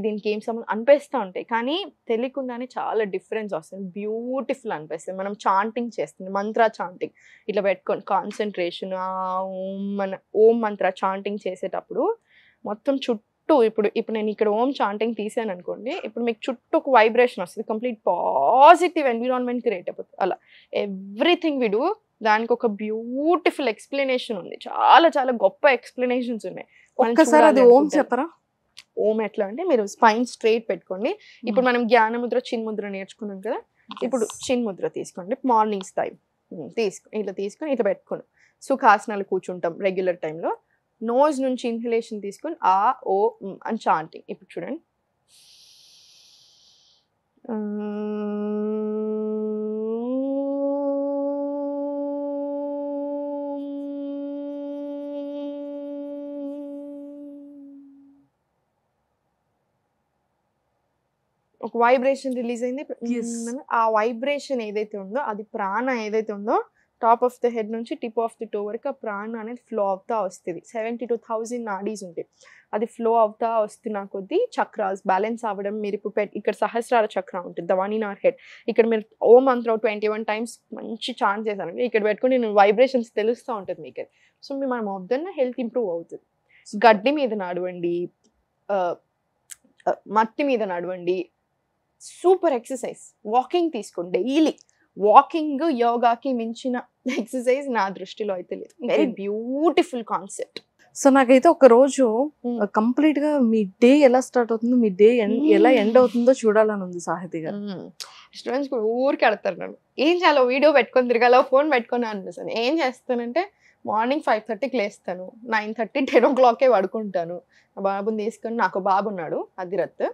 దీనికి ఏం సంబంధం అనిపిస్తూ ఉంటాయి, కానీ తెలియకుండానే చాలా డిఫరెన్స్ వస్తుంది. బ్యూటిఫుల్ అనిపిస్తుంది. మనం చాంటింగ్ చేస్తుంది, మంత్ర చాంటింగ్ ఇట్లా పెట్టుకొని కాన్సన్ట్రేషన్, ఓం మంత్ర చాంటింగ్ చేసేటప్పుడు మొత్తం చుట్టూ ఇప్పుడు నేను ఇక్కడ ఓం చాంటింగ్ తీసాను అనుకోండి, ఇప్పుడు మీకు చుట్టూ ఒక వైబ్రేషన్ వస్తుంది, కంప్లీట్ పాజిటివ్ ఎన్విరాన్మెంట్ క్రియేట్ అయిపోతుంది. అలా ఎవ్రీథింగ్ వి డూ దానికి ఒక బ్యూటిఫుల్ ఎక్స్ప్లెనేషన్ ఉంది. చాలా గొప్ప ఎక్స్ప్లెనేషన్స్ ఉన్నాయి. ఒక్కసారి అది ఓం చెప్పరా? ఓం ఎట్లా అంటే, మీరు స్పైన్ స్ట్రైట్ పెట్టుకోండి. ఇప్పుడు మనం జ్ఞాన ముద్ర, చిన్ ముద్ర నేర్చుకున్నాం కదా, ఇప్పుడు చిన్ ముద్ర తీసుకోండి. మార్నింగ్స్ టైం ఇట్లా తీసుకొని ఇట్లా పెట్టుకోండి. సుఖాసనాలు కూర్చుంటాం రెగ్యులర్ టైంలో. నోజ్ నుంచి ఇన్హలేషన్ తీసుకొని ఆ ఓ అని చాంటింగ్. ఇప్పుడు చూడండి, ఒక వైబ్రేషన్ రిలీజ్ అయింది. ఆ వైబ్రేషన్ ఏదైతే ఉందో, అది ప్రాణ ఏదైతే ఉందో, టాప్ ఆఫ్ ద హెడ్ నుంచి టిప్ ఆఫ్ ది టో వరకు ఆ ప్రాణ అనేది ఫ్లో అవుతా వస్తుంది. 72,000 నాడీస్ ఉంటాయి. అది ఫ్లో అవుతా వస్తున్న కొద్దీ చక్రాస్ బ్యాలెన్స్ అవ్వడం. మీరు ఇప్పుడు ఇక్కడ సహస్రార చక్ర ఉంటుంది, the one in our head. ఇక్కడ మీరు ఓం మంత్రం 21 times మంచి చాంట్ చేశాను, ఇక్కడ పెట్టుకుని నేను వైబ్రేషన్స్ తెలుస్తూ ఉంటుంది మీకు. సో మనం వద్దన్న హెల్త్ ఇంప్రూవ్ అవుతుంది. గడ్డి మీద నడవండి, మట్టి మీద నడవండి, సూపర్ ఎక్సర్సైజ్. వాకింగ్ తీసుకోండి డైలీ. వాకింగ్ యోగాకి మించిన ఎక్సర్సైజ్ నా దృష్టిలో అయితే లేదు. Very beautiful concept. సో నాకైతే ఒక రోజు కంప్లీట్ గా మీ డే ఎలా స్టార్ట్ అవుతుందో, మీ డే ఎలా ఎండ్ అవుతుందో చూడాలని ఉంది సాహితి గారు. స్టూడెంట్స్ కూడా ఊరికి అడతారు నన్ను, ఏం చేయాలో, వీడియో పెట్టుకొని తిరగాలో, ఫోన్ పెట్టుకొని అనిపిస్తాను. ఏం చేస్తానంటే మార్నింగ్ 5:30కి లేస్తాను, 9:30, 10 o'clock పడుకుంటాను. నా బాబుని తీసుకొని, నాకు బాబు ఉన్నాడు అధిరత్,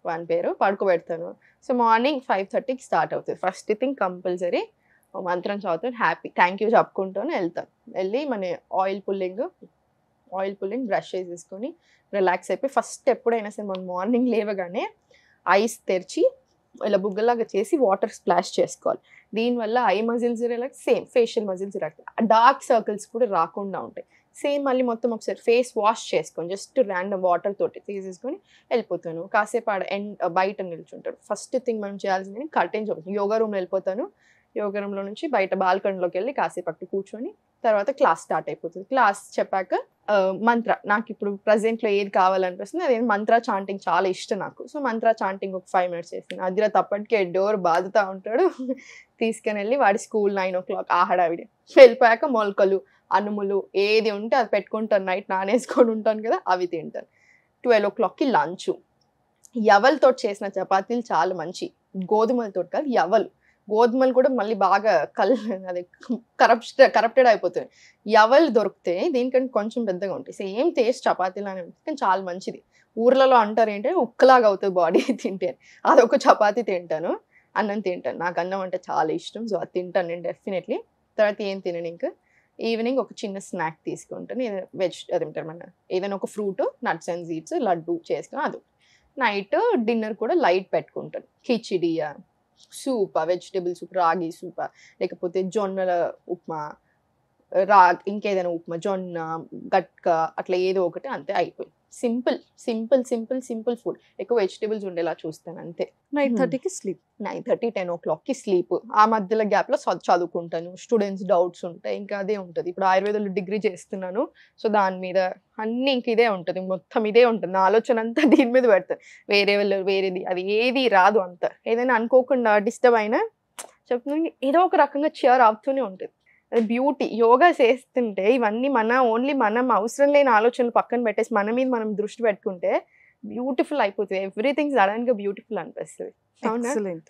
వాని పేరు, పడుకోబెడతాను. సో మార్నింగ్ 5:30కి స్టార్ట్ అవుతుంది. ఫస్ట్ థింగ్ కంపల్సరీ మంత్రం చదువుతాను, హ్యాపీ థ్యాంక్ యూ చెప్పుకుంటాను, వెళ్తాను. వెళ్ళి మన ఆయిల్ పుల్లింగ్ బ్రష్ చేసేసుకొని రిలాక్స్ అయిపోయి, ఫస్ట్ ఎప్పుడైనా సరే మనం మార్నింగ్ లేవగానే ఐస్ తెరిచి ఇలా బుగ్గలాగా చేసి వాటర్ స్ప్లాష్ చేసుకోవాలి. దీనివల్ల I muscles relax, same facial muscles relax, dark circles కూడా రాకుండా ఉంటాయి. సేమ్ మళ్ళీ మొత్తం ఒకసారి ఫేస్ వాష్ చేసుకొని జస్ట్ ర్యాండమ్ వాటర్ తోటి తీసేసుకొని వెళ్ళిపోతాను. కాసేపు బయట నిల్చుంటాడు. ఫస్ట్ థింగ్ మనం చేయాల్సింది కర్టెన్స్ ఓపెన్. యోగా రూమ్ వెళ్ళిపోతాను. యోగా రూమ్లో నుంచి బయట బాల్కనీలోకి వెళ్ళి కాసేపు అక్కడ కూర్చొని తర్వాత క్లాస్ స్టార్ట్ అయిపోతుంది. క్లాస్ చెప్పాక మంత్ర, నాకు ఇప్పుడు ప్రజెంట్లో ఏది కావాలనిపిస్తుంది అదే మంత్ర చాంటింగ్ చాలా ఇష్టం నాకు. సో మంత్ర చాంటింగ్ ఒక 5 minutes చేస్తాను. అదిరా తప్పటికే డోర్ బాదుతూ ఉంటాడు. తీసుకుని వెళ్ళి వాడి స్కూల్ 9 o'clock ఆ హడావిడి. వెళ్ళిపోయాక మొలకలు అనుములు ఏది ఉంటే అది పెట్టుకుంటాను. నైట్ నానేసుకొని ఉంటాను కదా, అవి తింటాను. 12 o'clockకి లంచ్. యవలతో చేసిన చపాతీలు చాలా మంచి, గోధుమలతో కాదు యవలు. గోధుమలు కూడా మళ్ళీ బాగా అదే కరప్టెడ్ అయిపోతుంది. యవలు దొరికితే దీనికంటే కొంచెం పెద్దగా ఉంటాయి, సేమ్ టేస్ట్ చపాతీలానే ఉంటుంది కానీ చాలా మంచిది. ఊర్లలో అంటారు ఏంటంటే ఉక్కలాగా అవుతుంది బాడీ తింటే. అదొక చపాతీ తింటాను, అన్నం తింటాను. నాకు అన్నం అంటే చాలా ఇష్టం, సో అది తింటాను నేను డెఫినెట్లీ. తర్వాత ఏం తినను, ఇంకా ఈవినింగ్ ఒక చిన్న స్నాక్ తీసుకుంటాను. అదేంటారు మన ఏదైనా ఒక fruit, nuts and seeds, laddu చేసుకుని అది. నైట్ డిన్నర్ కూడా లైట్ పెట్టుకుంటాను. కిచిడియా, సూపా, వెజిటేబుల్ సూప్, రాగి సూపా, లేకపోతే జొన్నల ఉప్మా, ఇంకేదైనా ఉప్మా, జొన్న గట్క, అట్లా ఏదో ఒకటి, అంతే అయిపోయింది. Simple simple simple simple food. ఎక్కువ వెజిటేబుల్స్ ఉండేలా చూస్తాను అంతే. 9:30కి స్లీప్. 9:30, 10 o'clockకి స్లీప్. ఆ మధ్యలో గ్యాప్లో చదువుకుంటాను. స్టూడెంట్స్ డౌట్స్ ఉంటాయి, ఇంకా అదే ఉంటుంది. ఇప్పుడు ఆయుర్వేదంలో డిగ్రీ చేస్తున్నాను, సో దాని మీద అన్నీ ఇంక ఇదే ఉంటుంది, మొత్తం ఇదే ఉంటుంది. నా ఆలోచన అంతా దీని మీద పెడతాను. వేరేది అది ఏది రాదు అంత. ఏదైనా అనుకోకుండా డిస్టర్బ్ అయినా చెప్తున్నాను, ఏదో ఒక రకంగా చియర్ అవుతూనే ఉంటుంది. అది బ్యూటీ. యోగా చేస్తుంటే ఇవన్నీ ఓన్లీ మనం అవసరం లేని ఆలోచనలు పక్కన పెట్టేసి మన మీద మనం దృష్టి పెట్టుకుంటే బ్యూటిఫుల్ అయిపోతుంది. ఎవ్రీథింగ్ సడన్ గా బ్యూటిఫుల్ అనిపిస్తుంది. ఎక్సలెంట్.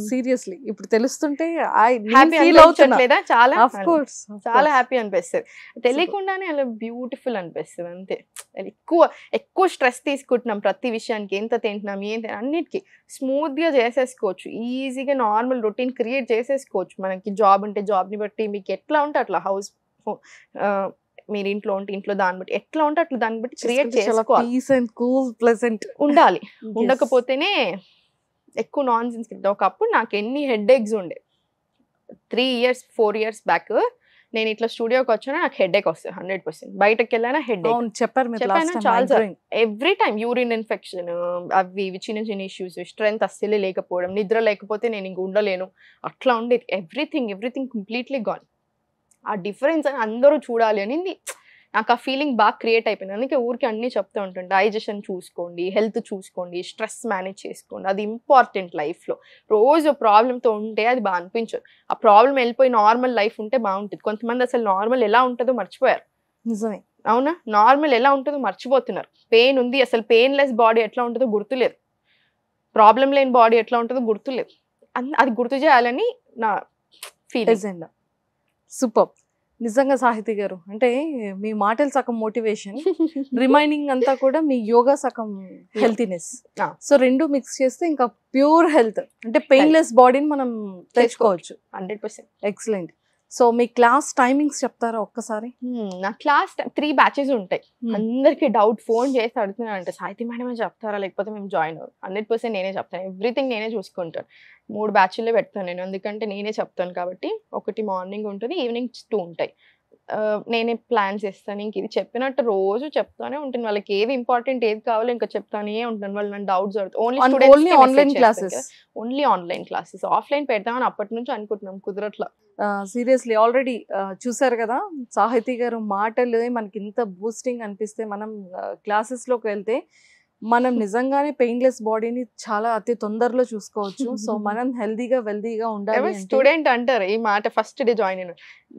సీరియస్లీ ఇప్పుడు తెలుస్తుంటే హ్యాపీ అనిపించట్లేదా? చాలా చాలా హ్యాపీ అనిపిస్తుంది. తెలియకుండానే అలా బ్యూటిఫుల్ అనిపిస్తుంది అంతే. ఎక్కువ స్ట్రెస్ తీసుకుంటున్నాం ప్రతి విషయానికి, ఎంత తింటున్నాం ఏంటి అన్నిటికీ స్మూత్ గా చేసేసుకోవచ్చు. ఈజీగా నార్మల్ రొటీన్ క్రియేట్ చేసేసుకోవచ్చు. మనకి జాబ్ ఉంటే జాబ్ని బట్టి, మీకు ఎట్లా ఉంటే అట్లా, హౌస్ మీరు ఇంట్లో ఉంటే ఇంట్లో దాన్ని బట్టి, ఎట్లా ఉంటే అట్లా దాన్ని బట్టి క్రియేట్ చేసుకోవాలి. ఉండాలి. ఉండకపోతేనే ఎక్కువ నాన్ సెన్స్. ఒకప్పుడు నాకు ఎన్ని హెడ్ ఎక్స్ ఉండే. 3 years 4 years బ్యాక్ నేను ఇట్లా స్టూడియోకి వచ్చాను, నాకు హెడ్ ఎక్ వస్తుంది 100%. బయటకు వెళ్ళానా హెడ్ ఎక్. చెప్పాను చాలా. ఎవ్రీ టైం యూరిన్ ఇన్ఫెక్షన్, అవి ఇవి చిన్న చిన్న ఇష్యూస్, స్ట్రెంత్ అస్సలే లేకపోవడం, నిద్ర లేకపోతే నేను ఇంక ఉండలేను, అట్లా ఉండేది. Everything completely gone. ఆ డిఫరెన్స్ అని అందరూ చూడాలి అని నాకు ఆ ఫీలింగ్ బాగా క్రియేట్ అయిపోయింది. అందుకే ఊరికి అన్నీ చెప్తూ ఉంటాను, డైజెషన్ చూసుకోండి, హెల్త్ చూసుకోండి, స్ట్రెస్ మేనేజ్ చేసుకోండి, అది ఇంపార్టెంట్ లైఫ్లో. రోజు ప్రాబ్లంతో ఉంటే అది బాగా అనిపించదు. ఆ ప్రాబ్లం వెళ్ళిపోయి నార్మల్ లైఫ్ ఉంటే బాగుంటుంది. కొంతమంది అసలు నార్మల్ ఎలా ఉంటుందో మర్చిపోయారు. నిజమే, అవునా? నార్మల్ ఎలా ఉంటుందో మర్చిపోతున్నారు. పెయిన్ ఉంది, అసలు పెయిన్లెస్ బాడీ ఎట్లా ఉంటుందో గుర్తులేదు, ప్రాబ్లం లేని బాడీ ఎట్లా ఉంటుందో గుర్తులేదు. అది గుర్తు చేయాలని నా ఫీలింగ్. సూపర్. నిజంగా సాహితి గారు, అంటే మీ మాటలు సగం మోటివేషన్, రిమైనింగ్ అంతా కూడా మీ యోగా సగం హెల్తీనెస్. సో రెండు మిక్స్ చేస్తే ఇంకా ప్యూర్ హెల్త్, అంటే పెయిన్లెస్ బాడీని మనం తెచ్చుకోవచ్చు. 100%. ఎక్సలెంట్. సో మీ క్లాస్ టైమింగ్స్ చెప్తారా ఒక్కసారి? నా క్లాస్ 3 batches ఉంటాయి. అందరికి డౌట్ ఫోన్ చేసి అడుగుతున్నాను, అంటే సాహితి మేడమే చెప్తారా లేకపోతే మేము జాయిన్ అవ్వం? 100% నేనే చెప్తాను. ఎవ్రీథింగ్ నేనే చూసుకుంటాను. 3 batchలే పెడతాను నేను, ఎందుకంటే నేనే చెప్తాను కాబట్టి. ఒకటి మార్నింగ్ ఉంటుంది, ఈవినింగ్ 2 ఉంటాయి. నేనే ప్లాన్ చేస్తాను. ఇంక ఇది చెప్పినట్టు రోజు చెప్తానే ఉంటాను. వాళ్ళకి ఏది ఇంపార్టెంట్ ఏది కావాలో ఇంకా చెప్తానే ఉంటాను. వాళ్ళు నన్ను డౌట్స్ అడుగుతారు. Only online classes. ఆఫ్లైన్ పెడతామని అప్పటి నుంచి అనుకుంటున్నాం, కుదరట్లా. సీరియస్లీ ఆల్రెడీ చూసారు కదా సాహితి గారు మాటలు మనకి ఇంత బూస్టింగ్ అనిపిస్తే, మనం క్లాసెస్లోకి వెళ్తే మనం నిజంగానే పెయిన్లెస్ బాడీని చాలా అతి తొందరలో చూసుకోవచ్చు. సో మనం హెల్దీగా వెల్దీగా ఉండాలి. స్టూడెంట్ అంటారు ఈ మాట ఫస్ట్ డే జాయిన్ అయిన.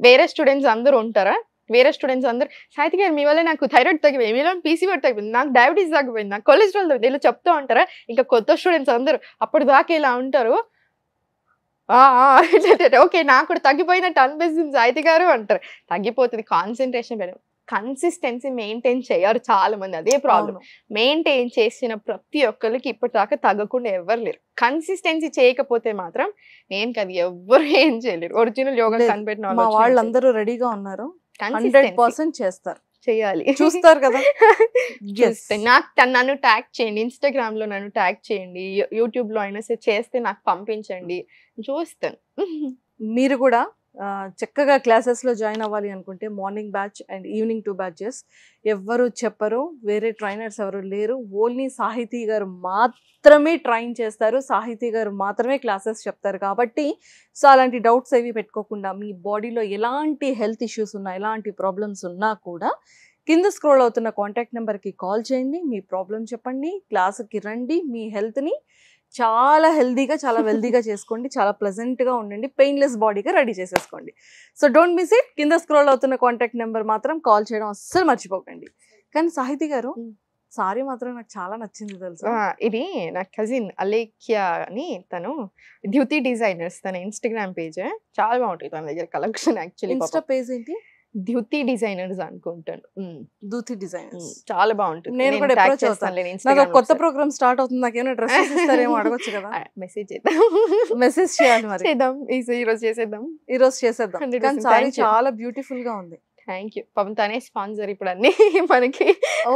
వేరే స్టూడెంట్స్ అందరూ ఉంటారా? వేరే స్టూడెంట్స్ అందరూ, సాహితి గారు మీ వల్ల నాకు థైరాయిడ్ తగ్గిపోయింది, మీలో పీసీఓడి తగ్గిపోయింది, నాకు డయాబెటీస్ తగ్గిపోయింది, నాకు కొలెస్ట్రాల్ తగ్గిపోయింది, ఇలా చెప్తూ ఉంటారా? ఇంకా కొత్త స్టూడెంట్స్ అందరూ అప్పటిదాకా ఇలా ఉంటారు, ఓకే నాకు కూడా తగ్గిపోయినట్టు అనిపిస్తుంది సాహితి గారు అంటారు. తగ్గిపోతుంది. కాన్సన్ట్రేషన్ పెరగదు. కన్సిస్టెన్సీ మెయింటైన్ చేయరు చాలా మంది. అదే ప్రాబ్లం. మెయింటైన్ చేసిన ప్రతి ఒక్కరికి ఇప్పటిదాకా తగ్గకుండా ఎవరు లేరు. కన్సిస్టెన్సీ చేయకపోతే మాత్రం నేను అది ఎవ్వరు ఏం చేయలేరు. ఒరిజినల్ యోగా కనిపెట్టిన వాళ్ళందరూ రెడీగా ఉన్నారు, 100% చేస్తారు, చేయాలి, చూస్తారు కదా. నన్ను ట్యాగ్ చేయండి, ఇన్స్టాగ్రామ్ లో నన్ను ట్యాగ్ చేయండి, యూట్యూబ్ లో అయినా చేస్తే నాకు పంపించండి, చూస్తాను. మీరు కూడా చక్కగా క్లాసెస్లో జాయిన్ అవ్వాలి అనుకుంటే morning batch and evening 2 batches. ఎవ్వరు చెప్పరు, వేరే ట్రైనర్స్ ఎవరు లేరు. ఓన్లీ సాహితీ గారు మాత్రమే ట్రైన్ చేస్తారు, సాహితీ గారు మాత్రమే క్లాసెస్ చెప్తారు. కాబట్టి సో అలాంటి డౌట్స్ ఏవి పెట్టుకోకుండా మీ బాడీలో ఎలాంటి హెల్త్ ఇష్యూస్ ఉన్నా, ఎలాంటి ప్రాబ్లమ్స్ ఉన్నా కూడా కింద స్క్రోల్ అవుతున్న కాంటాక్ట్ నెంబర్కి కాల్ చేయండి, మీ ప్రాబ్లం చెప్పండి, క్లాస్కి రండి, మీ హెల్త్ని చాలా హెల్దీగా, చాలా వెల్దీగా చేసుకోండి, చాలా ప్లెజెంట్గా ఉండండి, పెయిన్లెస్ బాడీగా రెడీ చేసేసుకోండి. So don't miss it. కింద స్క్రోల్ అవుతున్న కాంటాక్ట్ నెంబర్ మాత్రం కాల్ చేయడం అస్సలు మర్చిపోకండి. కానీ సాహితీ గారు, సారీ మాత్రం నాకు చాలా నచ్చింది తెలుసా. ఇది నా కజిన్ అలేఖ్య అని, తను ద్యుతి డిజైనర్స్, తన ఇన్స్టాగ్రామ్ పేజ్ చాలా బాగుంటుంది తన దగ్గర కలెక్షన్. యాక్చువల్లీ ఇన్స్టా పేజ్ ఏంటి? ద్యుతి డిజైనర్స్ అనుకుంటాను. దూతి డిజైనర్స్ చాలా బాగుంటుంది. నేను కూడా ఎప్పుడో చూస్తాను. నాకు ఒక కొత్త ప్రోగ్రామ్ స్టార్ట్ అవుతుంది, నాకేమైనా డ్రెస్సెస్ ఇస్తారేమో అడగొచ్చు కదా. మెసేజ్ చేద్దాం, మెసేజ్ చేయాలి మరి. చేద్దాం, ఈ రోజు చేసేద్దాం, ఈ రోజు చేసేద్దాం. 100% కానీ సారీ thank you. చాలా బ్యూటిఫుల్ గా ఉంది. Thank you. పాపం తనే స్పాన్సర్ ఇప్పుడు అన్ని మనకి. ఓ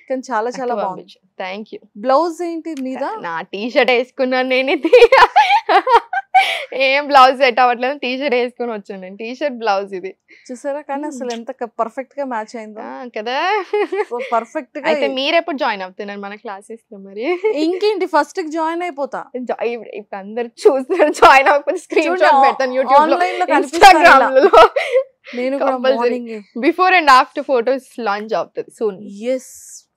కానీ చాలా చాలా బాగుంది. Thank you. బ్లౌజ్ ఏంటి మీద? నా టీ షర్ట్ వేసుకున్నాను నేను. ఇది ఏం బ్లౌజ్ సెట్ అవ్వట్లేదు, టీ షర్ట్ వేసుకొని వచ్చాను నేను. టీ షర్ట్ బ్లౌజ్ ఇది చూసారా, కానీ అసలు ఎంత పర్ఫెక్ట్ గా మ్యాచ్ అయిందో కదా. పర్ఫెక్ట్ గా. అయితే మీరు ఎప్పుడు జాయిన్ అవుతున్నారు మన క్లాసెస్ లో? మరి ఇంకేంటి, ఫస్ట్ కి జాయిన్ అయిపోతా. ఇప్పుడు అందరు చూస్తున్నారు, జాయిన్ అవ్వకపోతే స్క్రీన్ షాట్ పెడతాను యూట్యూబ్ లో, ఆన్లైన్ లో ఇన్స్టాగ్రామ్ లో. నేను కూడా morning before and after photos launch అవుతుంది soon. Yes,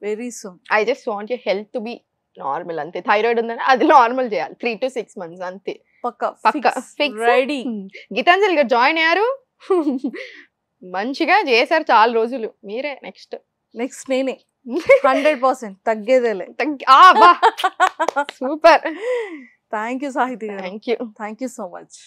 very soon. I just want your health to be normal అంతే. థైరాయిడ్ ఉందని అది నార్మల్ చేయాలి 3 to 6 months అంతే. పక్కా ఫిక్స్ రెడీ. గీతాంజలి గారు జాయిన్ అయ్యారు, మంచిగా చేశారు చాలా రోజులు. మీరే నెక్స్ట్ నేనే 100% తగ్గేదేలే. సూపర్. థ్యాంక్ యూ సాహితీ గారు. Thank you. Thank you so much.